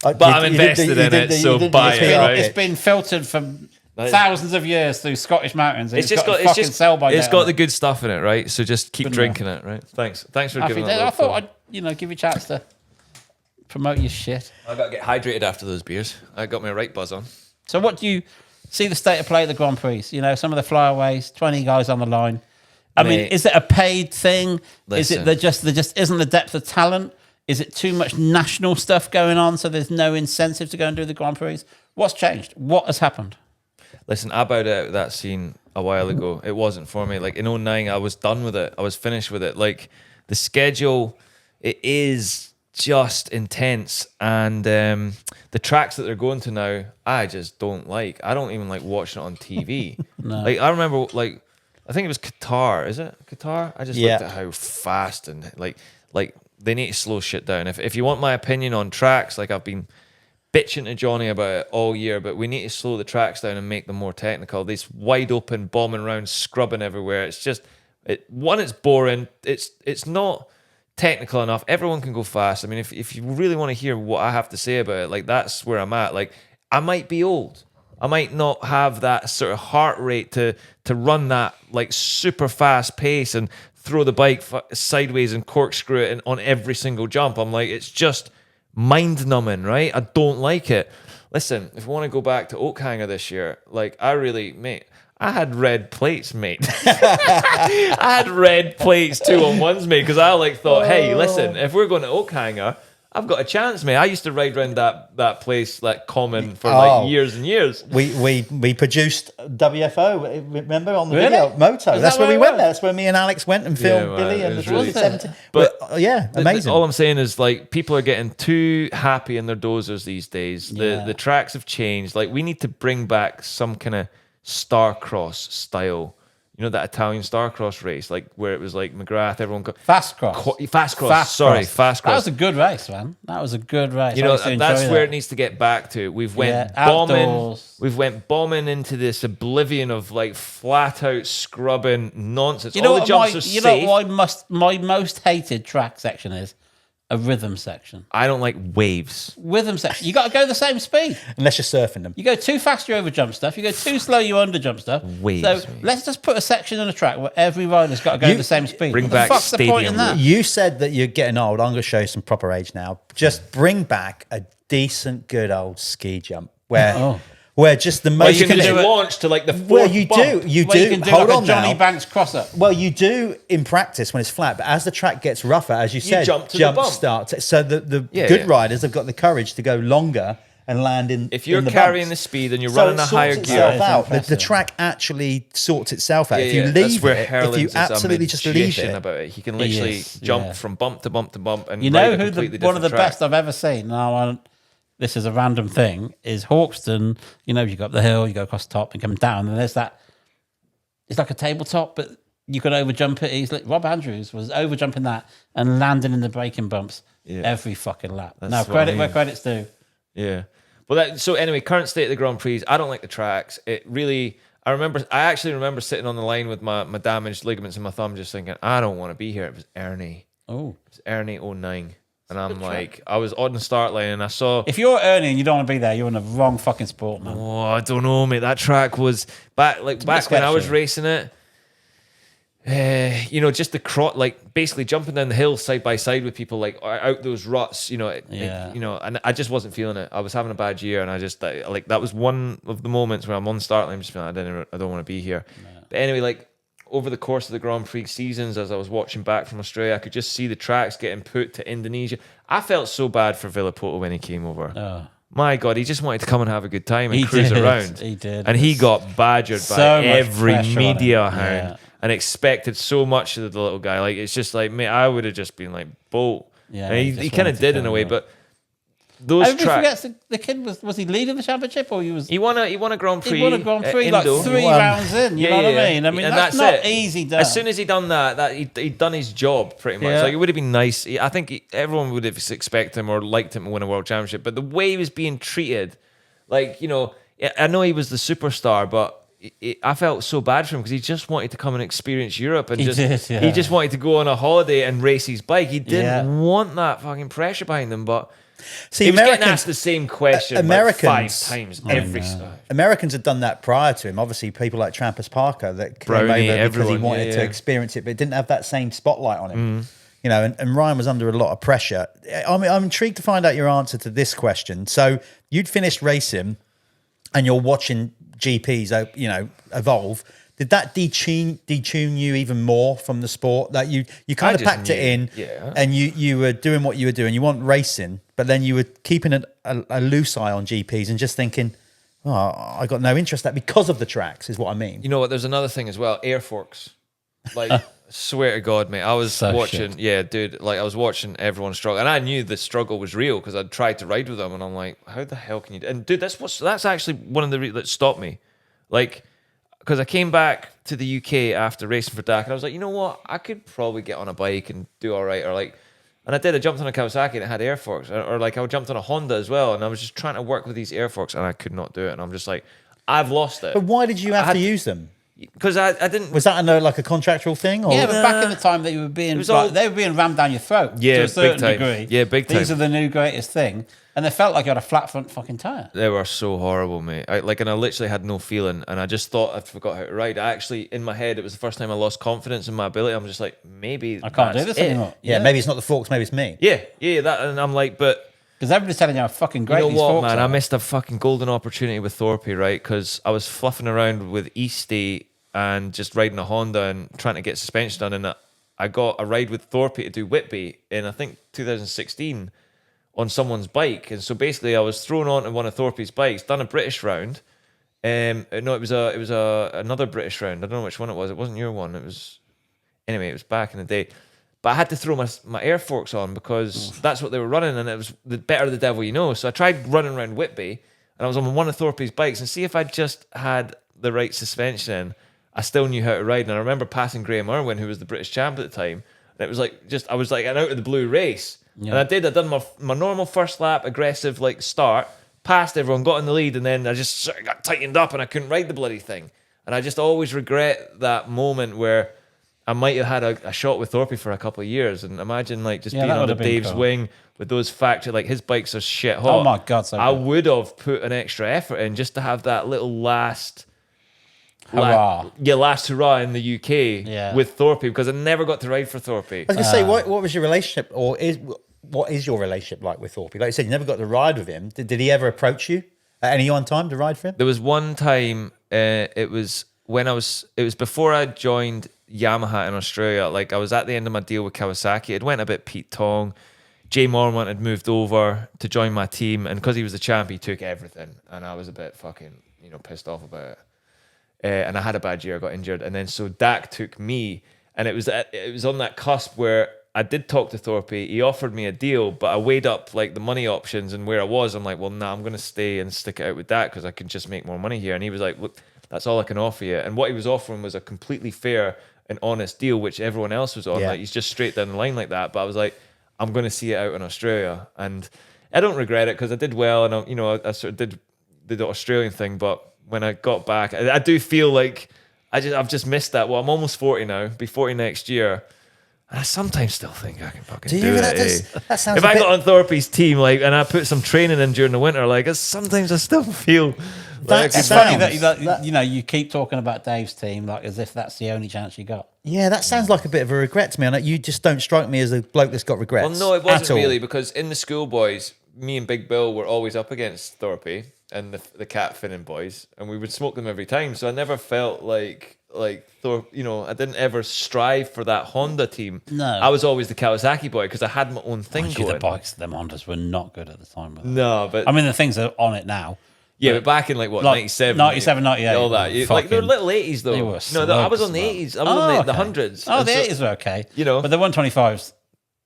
[SPEAKER 3] But I'm invested in it, so buy it. Right?
[SPEAKER 2] It's been filtered from thousands of years through Scottish mountains. It's got
[SPEAKER 3] the good stuff in it, right? So just keep drinking it, right? Thanks for giving that.
[SPEAKER 2] I thought I'd give you a chance to promote your shit.
[SPEAKER 3] I got to get hydrated after those beers. I got my right buzz on.
[SPEAKER 2] So what do you see the state of play at the Grand Prix? You know, some of the flyaways, 20 guys on the line. I mean, is it a paid thing? Is it there just isn't the depth of talent? Is it too much national stuff going on, so there's no incentive to go and do the Grand Prix? What's changed? What has happened?
[SPEAKER 3] Listen, I bowed out of that scene a while ago. It wasn't for me. Like in 2009, I was done with it. I was finished with it. Like the schedule, it is just intense. And the tracks that they're going to now, I just don't like. I don't even like watching it on TV.
[SPEAKER 2] No.
[SPEAKER 3] Like I remember, like I think it was Qatar. Is it Qatar? I just looked at how fast and like they need to slow shit down. If you want my opinion on tracks, like I've been bitching to Johnny about it all year, but we need to slow the tracks down and make them more technical. These wide open bombing around, scrubbing everywhere. It's just it's boring. It's not technical enough. Everyone can go fast. I mean, if you really want to hear what I have to say about it, like that's where I'm at. Like I might be old. I might not have that sort of heart rate to run that like super fast pace and throw the bike sideways and corkscrew it on every single jump. I'm like, it's just mind numbing, right? I don't like it. Listen, if we want to go back to Oakhanger this year, like I had red plates, mate. I had red plates 2-on-1s, mate, because I thought, hey, listen, if we're going to Oakhanger, I've got a chance, mate. I used to ride around that place like common for years and years.
[SPEAKER 1] We produced WFO, remember, on the video Moto. That's where we went there. That's where me and Alex went and filmed Billy and the really 17. But amazing.
[SPEAKER 3] All I'm saying is like people are getting too happy in their dozers these days. The tracks have changed. Like we need to bring back some kind of Starcross style. You know, that Italian Starcross race, like where it was like McGrath, everyone got
[SPEAKER 2] Fast Cross.
[SPEAKER 3] Fast Cross.
[SPEAKER 2] That was a good race, man. That was a good race.
[SPEAKER 3] You know, that's where it needs to get back to. We've went bombing.
[SPEAKER 2] Outdoors.
[SPEAKER 3] We've went bombing into this oblivion of like flat out scrubbing nonsense.
[SPEAKER 2] You know
[SPEAKER 3] all
[SPEAKER 2] what
[SPEAKER 3] the jumps are safe.
[SPEAKER 2] You know what my most hated track section is? A rhythm section.
[SPEAKER 3] I don't like waves.
[SPEAKER 2] Rhythm section. You got to go the same speed.
[SPEAKER 1] Unless you're surfing them.
[SPEAKER 2] You go too fast, you overjump stuff. You go too slow, you underjump stuff.
[SPEAKER 3] Waves.
[SPEAKER 2] So let's just put a section on the track where every rider's got to go the same speed.
[SPEAKER 3] Bring
[SPEAKER 2] what
[SPEAKER 3] back
[SPEAKER 2] the fuck's the point in that?
[SPEAKER 1] You said that you're getting old. I'm going to show you some proper age now. Just bring back a decent, good old ski jump where just the most
[SPEAKER 3] you can just launch to like the fourth
[SPEAKER 1] well, you
[SPEAKER 3] bump.
[SPEAKER 1] do.
[SPEAKER 2] Hold on, Johnny Banks crosser.
[SPEAKER 1] Well, you do in practice when it's flat, but as the track gets rougher, as you said,
[SPEAKER 3] jump to the bump.
[SPEAKER 1] start. So the good riders have got the courage to go longer and land in.
[SPEAKER 3] If you're
[SPEAKER 1] in the
[SPEAKER 3] carrying
[SPEAKER 1] bumps.
[SPEAKER 3] the speed and you're running a higher gear,
[SPEAKER 1] the track actually sorts itself out. If you leave
[SPEAKER 3] that's where
[SPEAKER 1] if you absolutely just leave it,
[SPEAKER 3] about it, he can literally jump from bump to bump to bump. And
[SPEAKER 2] you know who one of the best I've ever seen. Now, this is a random thing, is Hawkston. You know, you go up the hill, you go across the top and come down, and there's that, it's like a tabletop, but you can overjump it easily. Rob Andrews was overjumping that and landing in the braking bumps every fucking lap. Now, credit where credit's due.
[SPEAKER 3] Yeah. Well, so anyway, current state of the Grand Prix, I don't like the tracks. It really, I actually remember sitting on the line with my damaged ligaments in my thumb just thinking, I don't want to be here. It was Ernie.
[SPEAKER 2] Oh.
[SPEAKER 3] It was Ernie 09. And I'm like, I was on the start line and I saw...
[SPEAKER 2] If you're Ernie and you don't want to be there, you're in the wrong fucking sport, man.
[SPEAKER 3] Oh, I don't know, mate. That track was... Back when I was racing it, just the basically jumping down the hill side by side with people, like, out those ruts, and I just wasn't feeling it. I was having a bad year and I just, that was one of the moments where I'm on the start line, I'm just feeling, I don't want to be here. No. But anyway, over the course of the Grand Prix seasons, as I was watching back from Australia, I could just see the tracks getting put to Indonesia. I felt so bad for Villopoto when he came over.
[SPEAKER 2] Oh.
[SPEAKER 3] My God, he just wanted to come and have a good time and cruise around.
[SPEAKER 2] He did.
[SPEAKER 3] And he got badgered by every media hound and expected so much of the little guy. Like, it's just like, mate, I would have just been like, bolt.
[SPEAKER 2] Yeah,
[SPEAKER 3] And he kind of did in a way, but those
[SPEAKER 2] Everybody
[SPEAKER 3] tracks.
[SPEAKER 2] forgets the kid was he leading the championship or he was?
[SPEAKER 3] He won a Grand Prix.
[SPEAKER 2] He won a Grand Prix like
[SPEAKER 3] Indo.
[SPEAKER 2] 3 rounds in. You know what I mean? I mean,
[SPEAKER 3] and
[SPEAKER 2] that's not easy done.
[SPEAKER 3] As soon as he done that he'd done his job pretty much.
[SPEAKER 2] Yeah.
[SPEAKER 3] Like it would have been nice. I think everyone would have expected him or liked him to win a world championship. But the way he was being treated, like, you know, I know he was the superstar, but I felt so bad for him because he just wanted to come and experience Europe and he just wanted to go on a holiday and race his bike. He didn't want that fucking pressure behind him, but. See, he was getting asked the same question Americans, like 5 times every start.
[SPEAKER 1] Americans had done that prior to him. Obviously, people like Trappist Parker that came over because he wanted to experience it, but didn't have that same spotlight on him. You know, and Ryan was under a lot of pressure. I'm intrigued to find out your answer to this question. So you'd finished racing, and you're watching GPs, you know, evolve. Did that detune you even more from the sport? That you kind of packed it in, and you were doing what you were doing. You want racing, but then you were keeping a loose eye on GPs and just thinking, oh, I got no interest in that because of the tracks, is what I mean.
[SPEAKER 3] You know what? There's another thing as well. Air forks. Like, swear to God, mate. I was watching, dude. Like, I was watching everyone struggle, and I knew the struggle was real because I'd tried to ride with them, and I'm like, how the hell can you? And dude, that's actually one of the that stopped me, like. Because I came back to the UK after racing for Dakar, and I was like, you know what? I could probably get on a bike and do all right. Or like, and I did. I jumped on a Kawasaki and it had air forks. Or like I jumped on a Honda as well, and I was just trying to work with these air forks, and I could not do it. And I'm just like, I've lost it.
[SPEAKER 1] But why did you have to use them?
[SPEAKER 3] Because I didn't.
[SPEAKER 1] Was that like a contractual thing? Or?
[SPEAKER 2] Yeah, but back in the time that you were being, they were being rammed down your throat to a certain degree.
[SPEAKER 3] Yeah, big time.
[SPEAKER 2] These are the new greatest thing. And they felt like you had a flat front fucking tyre.
[SPEAKER 3] They were so horrible, mate. And I literally had no feeling, and I just thought I forgot how to ride. I actually, in my head, it was the first time I lost confidence in my ability. I'm just like, maybe
[SPEAKER 2] I can't do this anymore.
[SPEAKER 1] Yeah, maybe it's not the forks, maybe it's me.
[SPEAKER 3] Yeah, that, and I'm like, but
[SPEAKER 2] because everybody's telling you how fucking great
[SPEAKER 3] you know
[SPEAKER 2] these
[SPEAKER 3] what,
[SPEAKER 2] forks
[SPEAKER 3] man?
[SPEAKER 2] are.
[SPEAKER 3] I missed a fucking golden opportunity with Thorpy, right? Because I was fluffing around with Eastie and just riding a Honda and trying to get suspension done, and I got a ride with Thorpy to do Whitby in I think 2016. On someone's bike, and so basically I was thrown onto one of Thorpy's bikes, done a British round. No, it was another British round. I don't know which one it was. It wasn't your one. It was it was back in the day. But I had to throw my air forks on because that's what they were running, and it was the better the devil you know. So I tried running around Whitby, and I was on one of Thorpy's bikes, and see if I just had the right suspension in, I still knew how to ride. And I remember passing Graham Irwin, who was the British champ at the time, and it was like I was like an out of the blue race. Yeah. And I'd done my normal first lap, aggressive like start, passed everyone, got in the lead, and then I just sort of got tightened up and I couldn't ride the bloody thing. And I just always regret that moment where I might have had a shot with Thorpy for a couple of years. And imagine like just being under Dave's wing with those factory, like his bikes are shit hot.
[SPEAKER 2] Oh my God, so
[SPEAKER 3] I would have put an extra effort in just to have that little last
[SPEAKER 2] hurrah.
[SPEAKER 3] Last hurrah in the UK with Thorpy, because I never got to ride for Thorpy.
[SPEAKER 1] I was going to say, what was your relationship, or what is your relationship like with Thorpy? Like you said, you never got to ride with him. Did he ever approach you at any one time to ride for him?
[SPEAKER 3] There was one time, it was before I joined Yamaha in Australia. Like I was at the end of my deal with Kawasaki. It went a bit Pete Tong. Jay Mormont had moved over to join my team, and because he was the champ, he took everything, and I was a bit fucking pissed off about it. And I had a bad year, I got injured, and then so Dak took me, and it was on that cusp where I did talk to Thorpy. He offered me a deal, but I weighed up like the money options and where I was. I'm like, well, nah, I'm going to stay and stick it out with Dak because I can just make more money here. And he was like, look, that's all I can offer you. And what he was offering was a completely fair and honest deal, which everyone else was on. Like he's just straight down the line like that. But I was like, I'm going to see it out in Australia, and I don't regret it because I did well, and I sort of did the Australian thing, but when I got back, I do feel like I've just missed that. Well, I'm almost 40 now, be 40 next year. And I sometimes still think I can fucking do it.
[SPEAKER 1] That sounds
[SPEAKER 3] if I got on Thorpy's team, like, and I put some training in during the winter, like, sometimes I still feel like
[SPEAKER 2] it's funny that you keep talking about Dave's team like as if that's the only chance you got.
[SPEAKER 1] Yeah, that sounds like a bit of a regret to me. I know you just don't strike me as a bloke that's got regrets.
[SPEAKER 3] Well, no, it wasn't really, because in the schoolboys, me and Big Bill were always up against Thorpy and the cat finning boys, and we would smoke them every time. So I never felt like Thorpe, I didn't ever strive for that Honda team.
[SPEAKER 2] No,
[SPEAKER 3] I was always the Kawasaki boy because I had my own thing going.
[SPEAKER 2] The bikes, them Hondas were not good at the time.
[SPEAKER 3] No, but
[SPEAKER 2] I mean the things are on it now.
[SPEAKER 3] Yeah, but back in 97,
[SPEAKER 2] 98,
[SPEAKER 3] all that. Like they're little 80s though.
[SPEAKER 2] They were
[SPEAKER 3] I was on the 80s. I was on the hundreds.
[SPEAKER 2] Oh, the 80s were okay.
[SPEAKER 3] But
[SPEAKER 2] the 125s.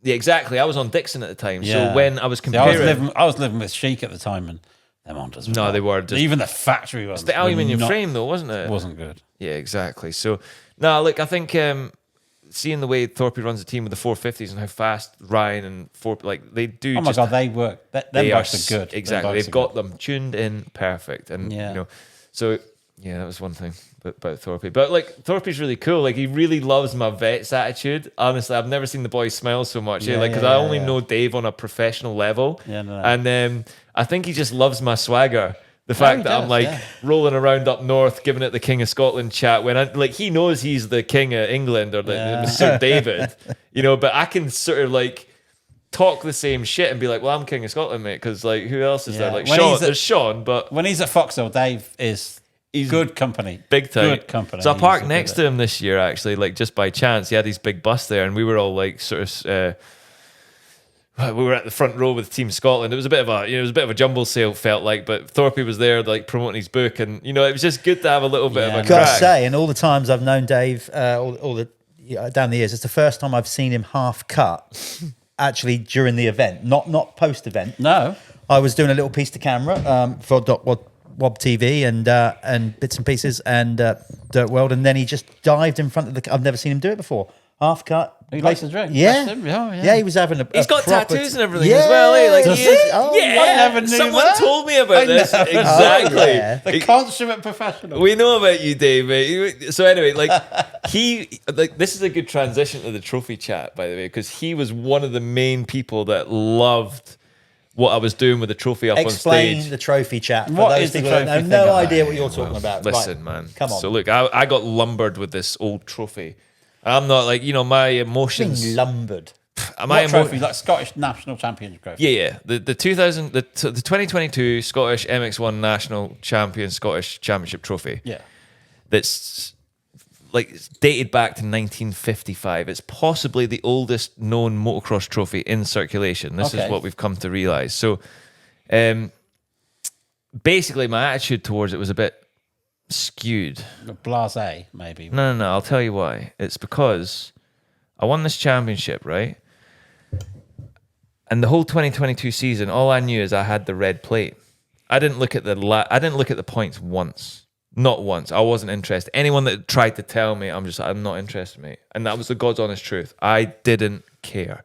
[SPEAKER 3] Yeah, exactly. I was on Dixon at the time.
[SPEAKER 2] Yeah.
[SPEAKER 3] So when I was comparing...
[SPEAKER 2] I was living with Sheik at the time, and them Hondas were
[SPEAKER 3] they were just...
[SPEAKER 2] Even the factory ones.
[SPEAKER 3] It's the aluminium frame, though, wasn't it?
[SPEAKER 2] It wasn't good.
[SPEAKER 3] Yeah, exactly. So, no, look, I think seeing the way Thorpy runs the team with the 450s and how fast Ryan and they do.
[SPEAKER 2] Oh my God, they work. Them bikes are good.
[SPEAKER 3] Exactly, they've got them tuned in perfect, and so yeah, that was one thing about Thorpy. But like Thorpy's really cool. Like he really loves my Vet's attitude. Honestly, I've never seen the boy smile so much. Because I only know Dave on a professional level, and I think he just loves my swagger. The fact that I'm rolling around up north, giving it the King of Scotland chat when he knows he's the King of England or the Sir David, but I can sort of like talk the same shit and be like, well, I'm King of Scotland, mate, because like who else is there? Like Sean, there's Sean, but
[SPEAKER 2] when he's at Foxhill, Dave is good company,
[SPEAKER 3] big time,
[SPEAKER 2] good company.
[SPEAKER 3] So I parked next to him this year, actually, like just by chance. He had his big bus there, and we were all like sort of. We were at the front row with Team Scotland. It was a bit of a jumble sale, felt like, but Thorpy was there like promoting his book, and it was just good to have a little bit of a crack.
[SPEAKER 1] Gotta say, and all the times I've known Dave, all the down the years, it's the first time I've seen him half cut. Actually, during the event, not post event.
[SPEAKER 2] No,
[SPEAKER 1] I was doing a little piece to camera for DocWob TV and bits and pieces and Dirt World, and then he just dived in front of the. I've never seen him do it before. Half cut.
[SPEAKER 2] He likes to drink.
[SPEAKER 1] Yeah, he was having a.
[SPEAKER 3] He's got
[SPEAKER 1] proper
[SPEAKER 3] tattoos and everything as well. Eh? Like
[SPEAKER 1] Does he? Oh,
[SPEAKER 2] I never knew
[SPEAKER 3] Someone
[SPEAKER 2] that.
[SPEAKER 3] told me about this. Exactly.
[SPEAKER 1] Oh, yeah.
[SPEAKER 2] The consummate professional.
[SPEAKER 3] We know about you, Dave. Mate. So anyway, this is a good transition to the trophy chat, by the way, because he was one of the main people that loved what I was doing with the trophy up on stage.
[SPEAKER 1] Explain the trophy chat. For
[SPEAKER 2] What
[SPEAKER 1] those
[SPEAKER 2] is the
[SPEAKER 1] people that
[SPEAKER 2] trophy
[SPEAKER 1] have no
[SPEAKER 2] thing?
[SPEAKER 1] idea what you're talking about.
[SPEAKER 3] Listen,
[SPEAKER 1] right.
[SPEAKER 3] man.
[SPEAKER 1] Come on.
[SPEAKER 3] So look, I got lumbered with this old trophy. I'm not like, my emotions.
[SPEAKER 1] Being lumbered.
[SPEAKER 2] What trophy? Like Scottish National Championship trophy?
[SPEAKER 3] Yeah. The 2022 Scottish MX1 National Champion Scottish Championship trophy.
[SPEAKER 2] Yeah.
[SPEAKER 3] That's like dated back to 1955. It's possibly the oldest known motocross trophy in circulation. This is what we've come to realize. So, basically, my attitude towards it was a bit skewed.
[SPEAKER 2] Blasé, maybe.
[SPEAKER 3] No. I'll tell you why. It's because I won this championship, right? And the whole 2022 season, all I knew is I had the red plate. I didn't look at the points once. Not once. I wasn't interested. Anyone that tried to tell me, I'm not interested, mate. And that was the God's honest truth. I didn't care.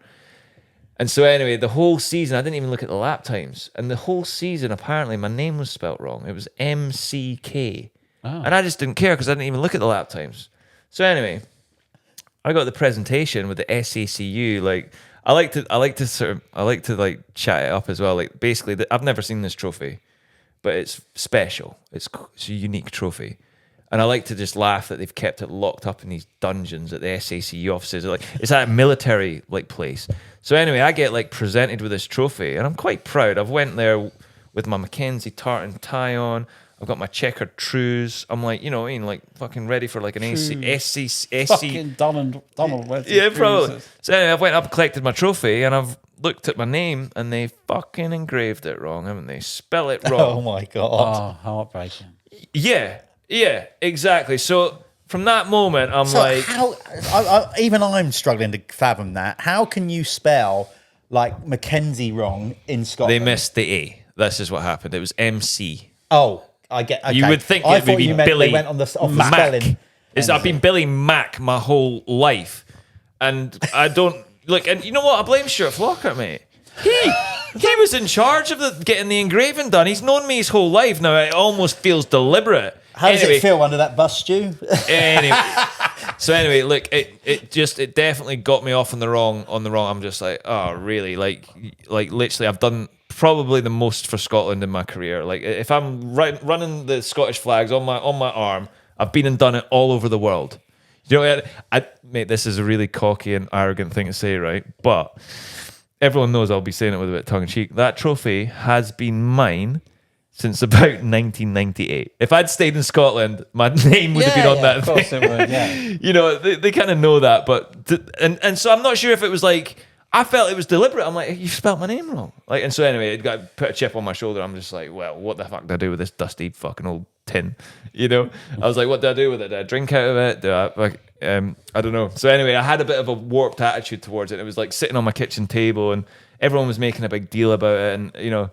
[SPEAKER 3] And so anyway, the whole season, I didn't even look at the lap times. And the whole season, apparently, my name was spelt wrong. It was MCK. Oh. And I just didn't care because I didn't even look at the lap times. So anyway, I got the presentation with the SACU. Like, I like to chat it up as well. Like, basically, I've never seen this trophy, but it's special. It's a unique trophy. And I like to just laugh that they've kept it locked up in these dungeons at the SACU offices. Like, it's at a military place. So anyway, I get presented with this trophy, and I'm quite proud. I've went there with my Mackenzie tartan tie on. I've got my checkered trews. I'm fucking ready for an SC.
[SPEAKER 2] Fucking Donald.
[SPEAKER 3] Yeah, probably. So anyway, I went up, collected my trophy, and I've looked at my name, and they fucking engraved it wrong, haven't they? Spell it wrong.
[SPEAKER 1] Oh my God.
[SPEAKER 2] Oh, heartbreaking.
[SPEAKER 3] Yeah, exactly. So from that moment, I'm
[SPEAKER 1] even I'm struggling to fathom that. How can you spell Mackenzie wrong in Scotland?
[SPEAKER 3] They missed the A. This is what happened. It was MC.
[SPEAKER 1] Oh, I get. Okay.
[SPEAKER 3] You would think
[SPEAKER 1] I
[SPEAKER 3] it would
[SPEAKER 1] thought
[SPEAKER 3] be
[SPEAKER 1] you meant
[SPEAKER 3] Billy
[SPEAKER 1] they went on the
[SPEAKER 3] Mac.
[SPEAKER 1] spelling.
[SPEAKER 3] I've been Billy Mac my whole life, and I don't And you know what? I blame Stuart Flockart, mate. He was in charge of getting the engraving done. He's known me his whole life now. It almost feels deliberate.
[SPEAKER 1] How does it feel under that bus, Stu?
[SPEAKER 3] Anyway, look, it definitely got me off on the wrong. I'm just like, oh, really? Like literally, I've done probably the most for Scotland in my career. Like, if I'm running the Scottish flags on my arm, I've been and done it all over the world. You know, mate, this is a really cocky and arrogant thing to say, right? But everyone knows I'll be saying it with a bit of tongue in cheek. That trophy has been mine since about 1998. If I'd stayed in Scotland, my name would have been on that
[SPEAKER 2] of course
[SPEAKER 3] thing.
[SPEAKER 2] It would, yeah.
[SPEAKER 3] You know, they kind of know that, but and so I'm not sure if it was I felt it was deliberate. I'm like, you spelt my name wrong. And so anyway, it got put a chip on my shoulder. I'm just like, well, what the fuck do I do with this dusty fucking old tin? You know, I was like, what do I do with it? Do I drink out of it? I don't know. So anyway, I had a bit of a warped attitude towards it. It was like sitting on my kitchen table and everyone was making a big deal about it. And, you know,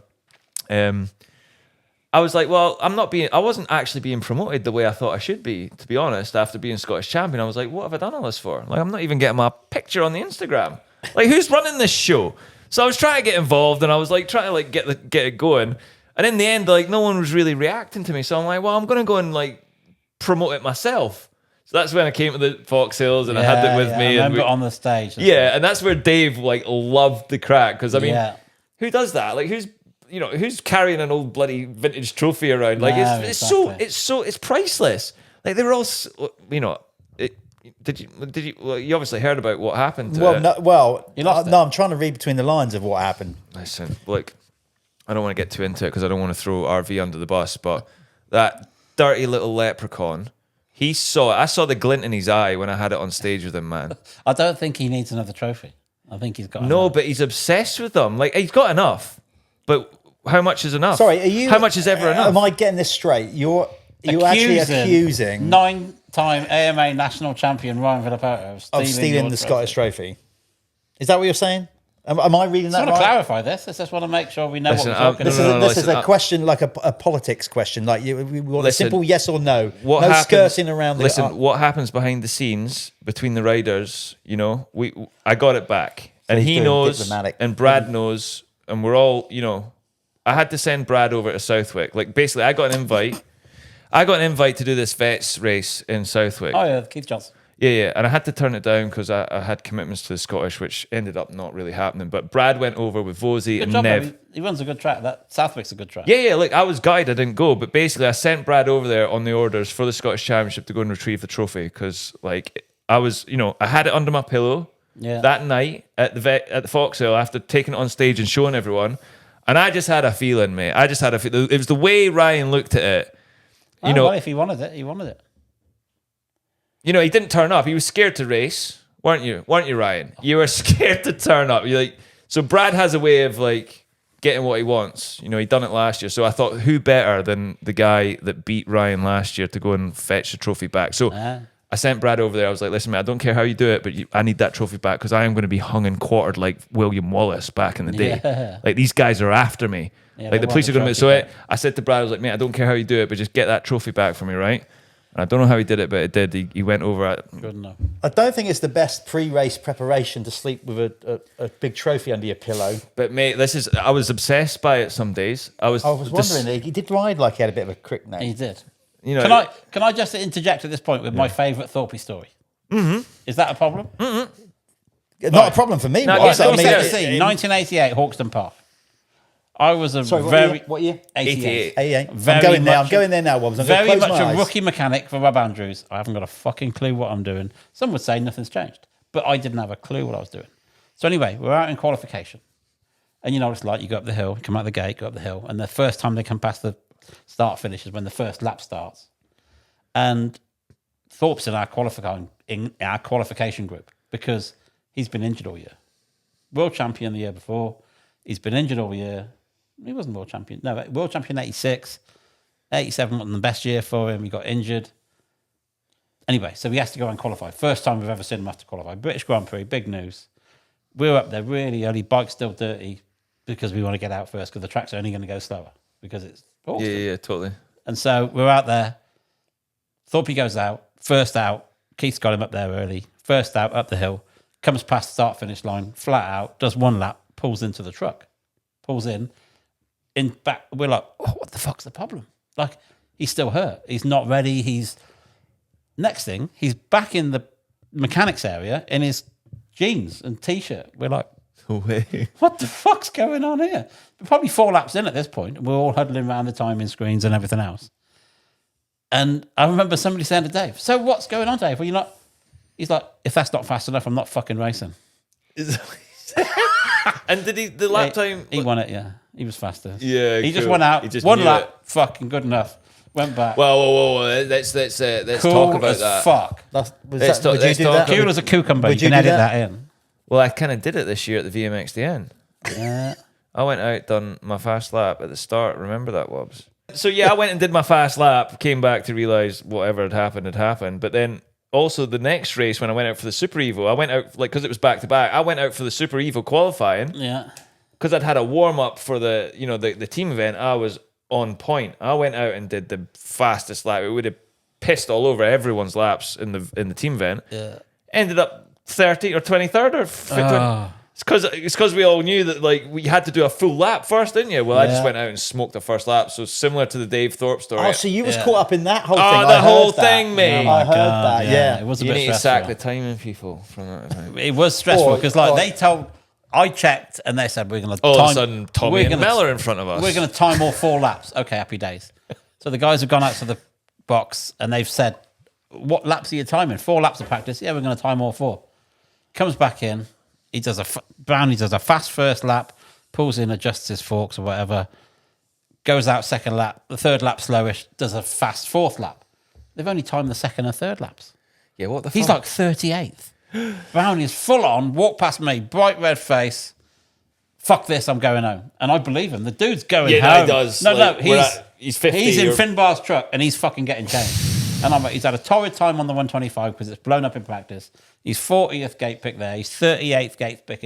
[SPEAKER 3] I was like, well, I wasn't actually being promoted the way I thought I should be, to be honest, after being Scottish champion. I was like, what have I done all this for? Like, I'm not even getting my picture on the Instagram. Like, who's running this show? So I was trying to get involved and I was like, trying to like get it going. And in the end, like, no one was really reacting to me. So I'm like, well, I'm going to go and like promote it myself. So that's when I came to the Foxhills and I had it with me.
[SPEAKER 2] I remember on the stage.
[SPEAKER 3] And that's where Dave like loved the crack. Because I mean, who does that? Like, who's carrying an old bloody vintage trophy around? Like, it's priceless. Like, they were all, you know. Did you? Well, you obviously heard about what happened.
[SPEAKER 1] I'm trying to read between the lines of what happened.
[SPEAKER 3] Listen, look, I don't want to get too into it because I don't want to throw RV under the bus. But that dirty little leprechaun, I saw the glint in his eye when I had it on stage with him, man.
[SPEAKER 2] I don't think he needs another trophy. I think he's got
[SPEAKER 3] enough. But he's obsessed with them. Like, he's got enough, but how much is enough?
[SPEAKER 1] Sorry, are you?
[SPEAKER 3] How much is ever enough?
[SPEAKER 1] Am I getting this straight? You're actually accusing
[SPEAKER 2] 9-time AMA national champion Ryan Villopoto
[SPEAKER 1] of stealing the Scottish trophy. Is that what you're saying? Am I reading that right?
[SPEAKER 2] I just want to clarify this. I just want to make sure we know what we're talking about.
[SPEAKER 1] This is a question, like a politics question. Like, we want a simple yes or no. No skirting around.
[SPEAKER 3] What happens behind the scenes between the riders? You know, I got it back, and he knows, and Brad knows, and we're all, you know. I had to send Brad over to Southwick. Like, basically, I got an invite. To do this Vets race in Southwick.
[SPEAKER 2] Oh, yeah, Keith Johnson.
[SPEAKER 3] Yeah. And I had to turn it down because I had commitments to the Scottish, which ended up not really happening. But Brad went over with Vosey and Nev.
[SPEAKER 2] He runs a good track. That Southwick's a good track.
[SPEAKER 3] Yeah. Like, I was gutted I didn't go. But basically, I sent Brad over there on the orders for the Scottish Championship to go and retrieve the trophy. Because, like, I was, you know, I had it under my pillow that night at the Foxhill after taking it on stage and showing everyone. And I just had a feeling, mate. It was the way Ryan looked at it. You know,
[SPEAKER 2] if he wanted it, he wanted it.
[SPEAKER 3] You know, he didn't turn up. He was scared to race, weren't you? Weren't you, Ryan? You were scared to turn up. You're like, so Brad has a way of like getting what he wants. You know, he done it last year. So I thought, who better than the guy that beat Ryan last year to go and fetch the trophy back? So I sent Brad over there. I was like, listen, man, I don't care how you do it, but I need that trophy back because I am going to be hung and quartered like William Wallace back in the day. Yeah. Like, these guys are after me. Yeah, like, the police are going to... So I said to Brad, I was like, mate, I don't care how you do it, but just get that trophy back for me, right? And I don't know how he did it, but it did. He went over it.
[SPEAKER 2] Good enough.
[SPEAKER 1] I don't think it's the best pre-race preparation to sleep with a big trophy under your pillow.
[SPEAKER 3] But mate, I was obsessed by it some days. I was
[SPEAKER 1] wondering, he did ride like he had a bit of a crick neck.
[SPEAKER 2] He did. You know, can I just interject at this point with my favourite Thorpy story? Mm-hmm. Is that a problem?
[SPEAKER 1] Mm-hmm. Not a problem for me.
[SPEAKER 2] No, 1988, Hawkston Park. I was
[SPEAKER 1] what year?
[SPEAKER 2] 88.
[SPEAKER 1] I'm going there now, Wobbs.
[SPEAKER 2] Very much a rookie mechanic for Rob Andrews. I haven't got a fucking clue what I'm doing. Some would say nothing's changed, but I didn't have a clue what I was doing. So anyway, we're out in qualification. And you know what it's like. You go up the hill, you come out the gate, go up the hill, and the first time they come past the start finish is when the first lap starts. And Thorpe's in our qualification group because he's been injured all year. World champion the year before. He's been injured all year. He wasn't world champion. No, world champion 86. 87 wasn't the best year for him. He got injured. Anyway, so he has to go and qualify. First time we've ever seen him have to qualify. British Grand Prix, big news. We're up there really early. Bike's still dirty because we want to get out first because the track's only going to go slower because it's awesome.
[SPEAKER 3] Yeah, totally.
[SPEAKER 2] And so we're out there. Thorpe goes out. First out. Keith's got him up there early. First out, up the hill. Comes past the start-finish line, flat out, does one lap, pulls into the truck. Pulls in back. We're like, oh, what the fuck's the problem? Like, he's still hurt. He's not ready. Next thing, he's back in the mechanics area in his jeans and t-shirt. We're like, what the fuck's going on here? We're probably 4 laps in at this point. We're all huddling around the timing screens and everything else. And I remember somebody saying to Dave, so what's going on, Dave? Well, you're not... He's like, if that's not fast enough, I'm not fucking racing.
[SPEAKER 3] And did he, the lap time...
[SPEAKER 2] He won it, yeah. He was faster.
[SPEAKER 3] Yeah,
[SPEAKER 2] he just went out, one lap, fucking good enough. Went back.
[SPEAKER 3] Whoa. Let's
[SPEAKER 2] cool
[SPEAKER 3] talk about
[SPEAKER 2] as
[SPEAKER 3] that.
[SPEAKER 2] Fuck.
[SPEAKER 1] Would you do that?
[SPEAKER 2] Cool as a cucumber. You can edit that in.
[SPEAKER 3] Well, I kind of did it this year at the VMXDN.
[SPEAKER 2] Yeah.
[SPEAKER 3] I went out, done my fast lap at the start. Remember that, Wobbs? So yeah, I went and did my fast lap, came back to realise whatever had happened. But then also the next race when I went out for the Super Evo, I went out because it was back to back. I went out for the Super Evo qualifying.
[SPEAKER 2] Yeah.
[SPEAKER 3] Because I'd had a warm up for the team event. I was on point. I went out and did the fastest lap. It would have pissed all over everyone's laps in the team event.
[SPEAKER 2] Yeah.
[SPEAKER 3] Ended up 30 or 23rd or 50. It's because we all knew that we had to do a full lap first, didn't you? Well, I just went out and smoked the first lap. So similar to the Dave Thorpe story.
[SPEAKER 1] Oh, so you was caught up in that whole thing?
[SPEAKER 3] Oh, the whole thing, mate.
[SPEAKER 1] I heard that. Yeah,
[SPEAKER 2] it was a
[SPEAKER 3] you
[SPEAKER 2] bit
[SPEAKER 3] need to
[SPEAKER 2] stressful.
[SPEAKER 3] sack the timing people from that time.
[SPEAKER 2] It was stressful because they told. I checked and they said we're going to.
[SPEAKER 3] All of a sudden, Tommy and Mel are in front of us.
[SPEAKER 2] We're going to time all 4 laps. Okay, happy days. So the guys have gone out to the box and they've said, "What laps are you timing? 4 laps of practice? Yeah, we're going to time all 4." Comes back in. He does Brownie does a fast first lap, pulls in, adjusts his forks or whatever, goes out second lap, the third lap slowish, does a fast 4th lap. They've only timed the second and third laps.
[SPEAKER 3] Yeah, what the fuck?
[SPEAKER 2] He's like 38th. Brownie is full on, walked past me, bright red face. Fuck this, I'm going home. And I believe him. The dude's going home.
[SPEAKER 3] Yeah, he does.
[SPEAKER 2] No,
[SPEAKER 3] he's 50.
[SPEAKER 2] He's in Finbar's truck and he's fucking getting changed. And I'm like, he's had a torrid time on the 125 because it's blown up in practice. He's 40th gate pick there. He's 38th gate pick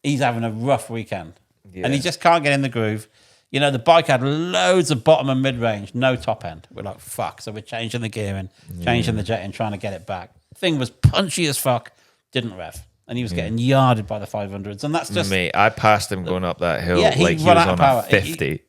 [SPEAKER 2] he's having a rough weekend. Yeah. And he just can't get in the groove. The bike had loads of bottom and mid-range, no top end. We're like, fuck. So we're changing the gearing, changing the jetting, trying to get it back. Thing was punchy as fuck, didn't rev. And he was getting yarded by the 500s. And that's just...
[SPEAKER 3] Mate, I passed him going up that hill
[SPEAKER 2] he
[SPEAKER 3] like he
[SPEAKER 2] run
[SPEAKER 3] was
[SPEAKER 2] out of
[SPEAKER 3] on
[SPEAKER 2] power.
[SPEAKER 3] a 50.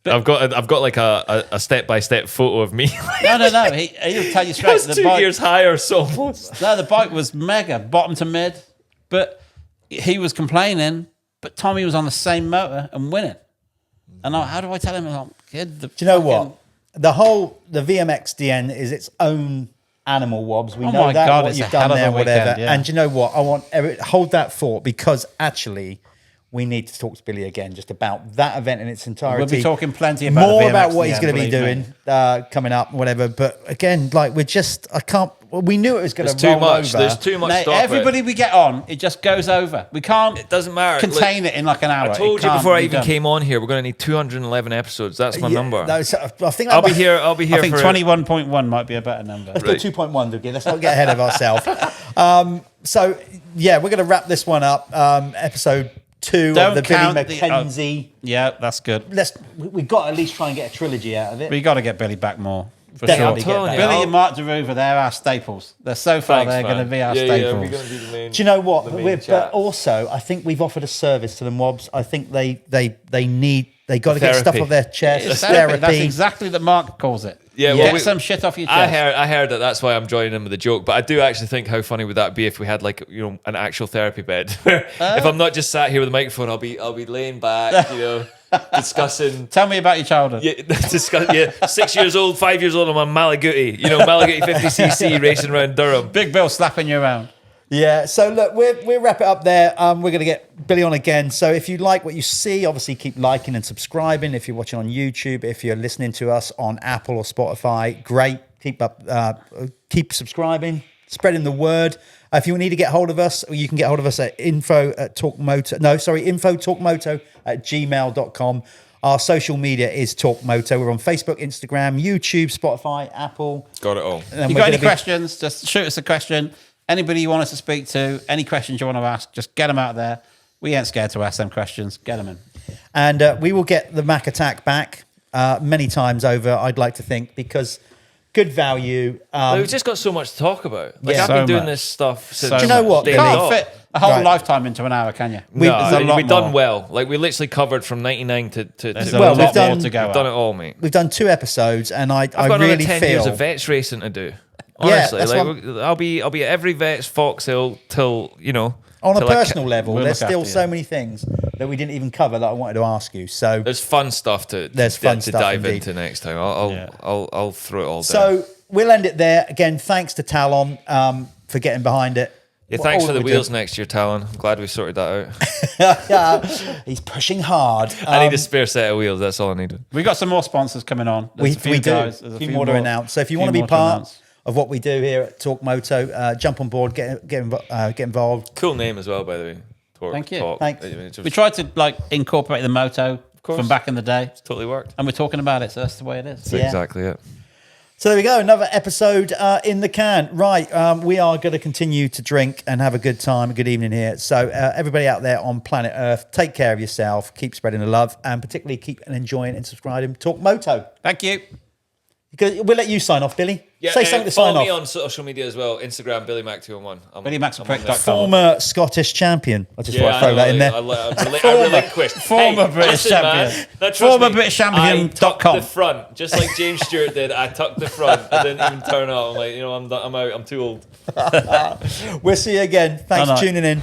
[SPEAKER 3] I've got like a step-by-step photo of me.
[SPEAKER 2] No. He'll tell you straight.
[SPEAKER 3] It was 2 years higher, so almost.
[SPEAKER 2] No, the bike was mega, bottom to mid. But he was complaining, but Tommy was on the same motor and winning. And how do I tell him? Like, kid,
[SPEAKER 1] do you know what? The VMXDN is its own animal, Wobbs. We know that,
[SPEAKER 2] God,
[SPEAKER 1] what you've done there, whatever. And do you know what? I want hold that thought because actually we need to talk to Billy again just about that event in its entirety.
[SPEAKER 2] We'll be talking plenty about
[SPEAKER 1] more about what he's going to be doing coming up, whatever. But again, we knew it was going to roll over.
[SPEAKER 3] There's too much stuff.
[SPEAKER 2] Everybody we get on, it just goes over. We can't.
[SPEAKER 3] It doesn't matter.
[SPEAKER 2] Contain it in like an hour.
[SPEAKER 3] I told you before I even came on here, we're going to need 211 episodes. That's my number.
[SPEAKER 1] I think
[SPEAKER 3] I'll be here. I
[SPEAKER 2] think 21.1 might be a better number.
[SPEAKER 1] Let's do 2.1, Doogie. Let's not get ahead of ourselves. So we're going to wrap this one up. Episode 2 of the Billy Mackenzie.
[SPEAKER 2] Yeah, that's good.
[SPEAKER 1] We've got to at least try and get a trilogy out of it.
[SPEAKER 2] We got to get Billy back more. For
[SPEAKER 1] Definitely
[SPEAKER 2] sure. Billy and Mark DeRuva, they're our staples. They're so far they're going to be our staples.
[SPEAKER 3] Yeah, we're going to be the main.
[SPEAKER 1] Do you know what? But also, I think we've offered a service to the mobs. I think they got to get stuff off their chest. Therapy.
[SPEAKER 2] That's exactly what Mark calls it.
[SPEAKER 3] Yeah,
[SPEAKER 2] get some shit off your chest.
[SPEAKER 3] I heard that. That's why I'm joining him with a joke. But I do actually think how funny would that be if we had an actual therapy bed. If I'm not just sat here with a microphone, I'll be laying back, discussing.
[SPEAKER 2] Tell me about your childhood.
[SPEAKER 3] Yeah, 6 years old, 5 years old. I'm on Malaguti, Malaguti 50cc racing around Durham.
[SPEAKER 2] Big Bill slapping you around.
[SPEAKER 1] Yeah, so look, we'll wrap it up there. We're going to get Billy on again. So if you like what you see, obviously keep liking and subscribing. If you're watching on YouTube, if you're listening to us on Apple or Spotify, great. Keep subscribing, spreading the word. If you need to get hold of us, you can get hold of us at info@gmail.com. Our social media is Torq Moto. We're on Facebook, Instagram, YouTube, Spotify, Apple.
[SPEAKER 3] Got it all.
[SPEAKER 2] You got any questions? Just shoot us a question. Anybody you want us to speak to, any questions you want to ask, just get them out there. We ain't scared to ask them questions. Get them in.
[SPEAKER 1] And we will get the Mac Attack back many times over, I'd like to think, because good value.
[SPEAKER 3] We've just got so much to talk about. I've been doing this stuff since.
[SPEAKER 1] Do you know what?
[SPEAKER 2] You can't fit a whole lifetime into an hour, can you?
[SPEAKER 3] We've done well. We literally covered from 99 to
[SPEAKER 2] we've done it
[SPEAKER 3] all, mate.
[SPEAKER 1] We've done 2 episodes, and I
[SPEAKER 3] got
[SPEAKER 1] really
[SPEAKER 3] 10
[SPEAKER 1] feel
[SPEAKER 3] years of vets racing to do. Honestly, I'll be at every vet's foxhill till
[SPEAKER 1] on a personal level. There's still so many things that we didn't even cover that I wanted to ask you. So
[SPEAKER 3] there's fun stuff to dive into next time. I'll throw it all down.
[SPEAKER 1] So we'll end it there. Again, thanks to Talon for getting behind it.
[SPEAKER 3] Yeah, thanks for the wheels next year, Talon. I'm glad we sorted that
[SPEAKER 1] out. He's pushing hard.
[SPEAKER 3] I need a spare set of wheels. That's all I needed.
[SPEAKER 2] We got some more sponsors coming on.
[SPEAKER 1] We do. A few more to announce. So if you want to be part of what we do here at Torq Moto, jump on board, get involved.
[SPEAKER 3] Cool name as well, by the way. Torq.
[SPEAKER 2] Thank you.
[SPEAKER 3] Torq.
[SPEAKER 1] Thanks.
[SPEAKER 2] We tried to incorporate the moto from back in the day.
[SPEAKER 3] It's totally worked.
[SPEAKER 2] And we're talking about it, so that's the way it is.
[SPEAKER 3] That's exactly it.
[SPEAKER 1] So there we go, another episode in the can. Right, we are going to continue to drink and have a good time, a good evening here. So everybody out there on planet Earth, take care of yourself, keep spreading the love, and particularly keep enjoying and subscribing to Torq Moto.
[SPEAKER 2] Thank you.
[SPEAKER 1] We'll let you sign off, Billy.
[SPEAKER 3] Yeah,
[SPEAKER 1] say something to sign off.
[SPEAKER 3] Follow me on social media as well. Instagram, BillyMac211.
[SPEAKER 2] BillyMac211.
[SPEAKER 1] Former Scottish champion. I just want to throw that in there.
[SPEAKER 3] I relinquished.
[SPEAKER 2] Former British champion. Former British champion.
[SPEAKER 3] I tucked the front, just like James Stewart did. I tucked the front. I didn't even turn up. I'm like, I'm out. I'm too old.
[SPEAKER 1] We'll see you again. Thanks for tuning in.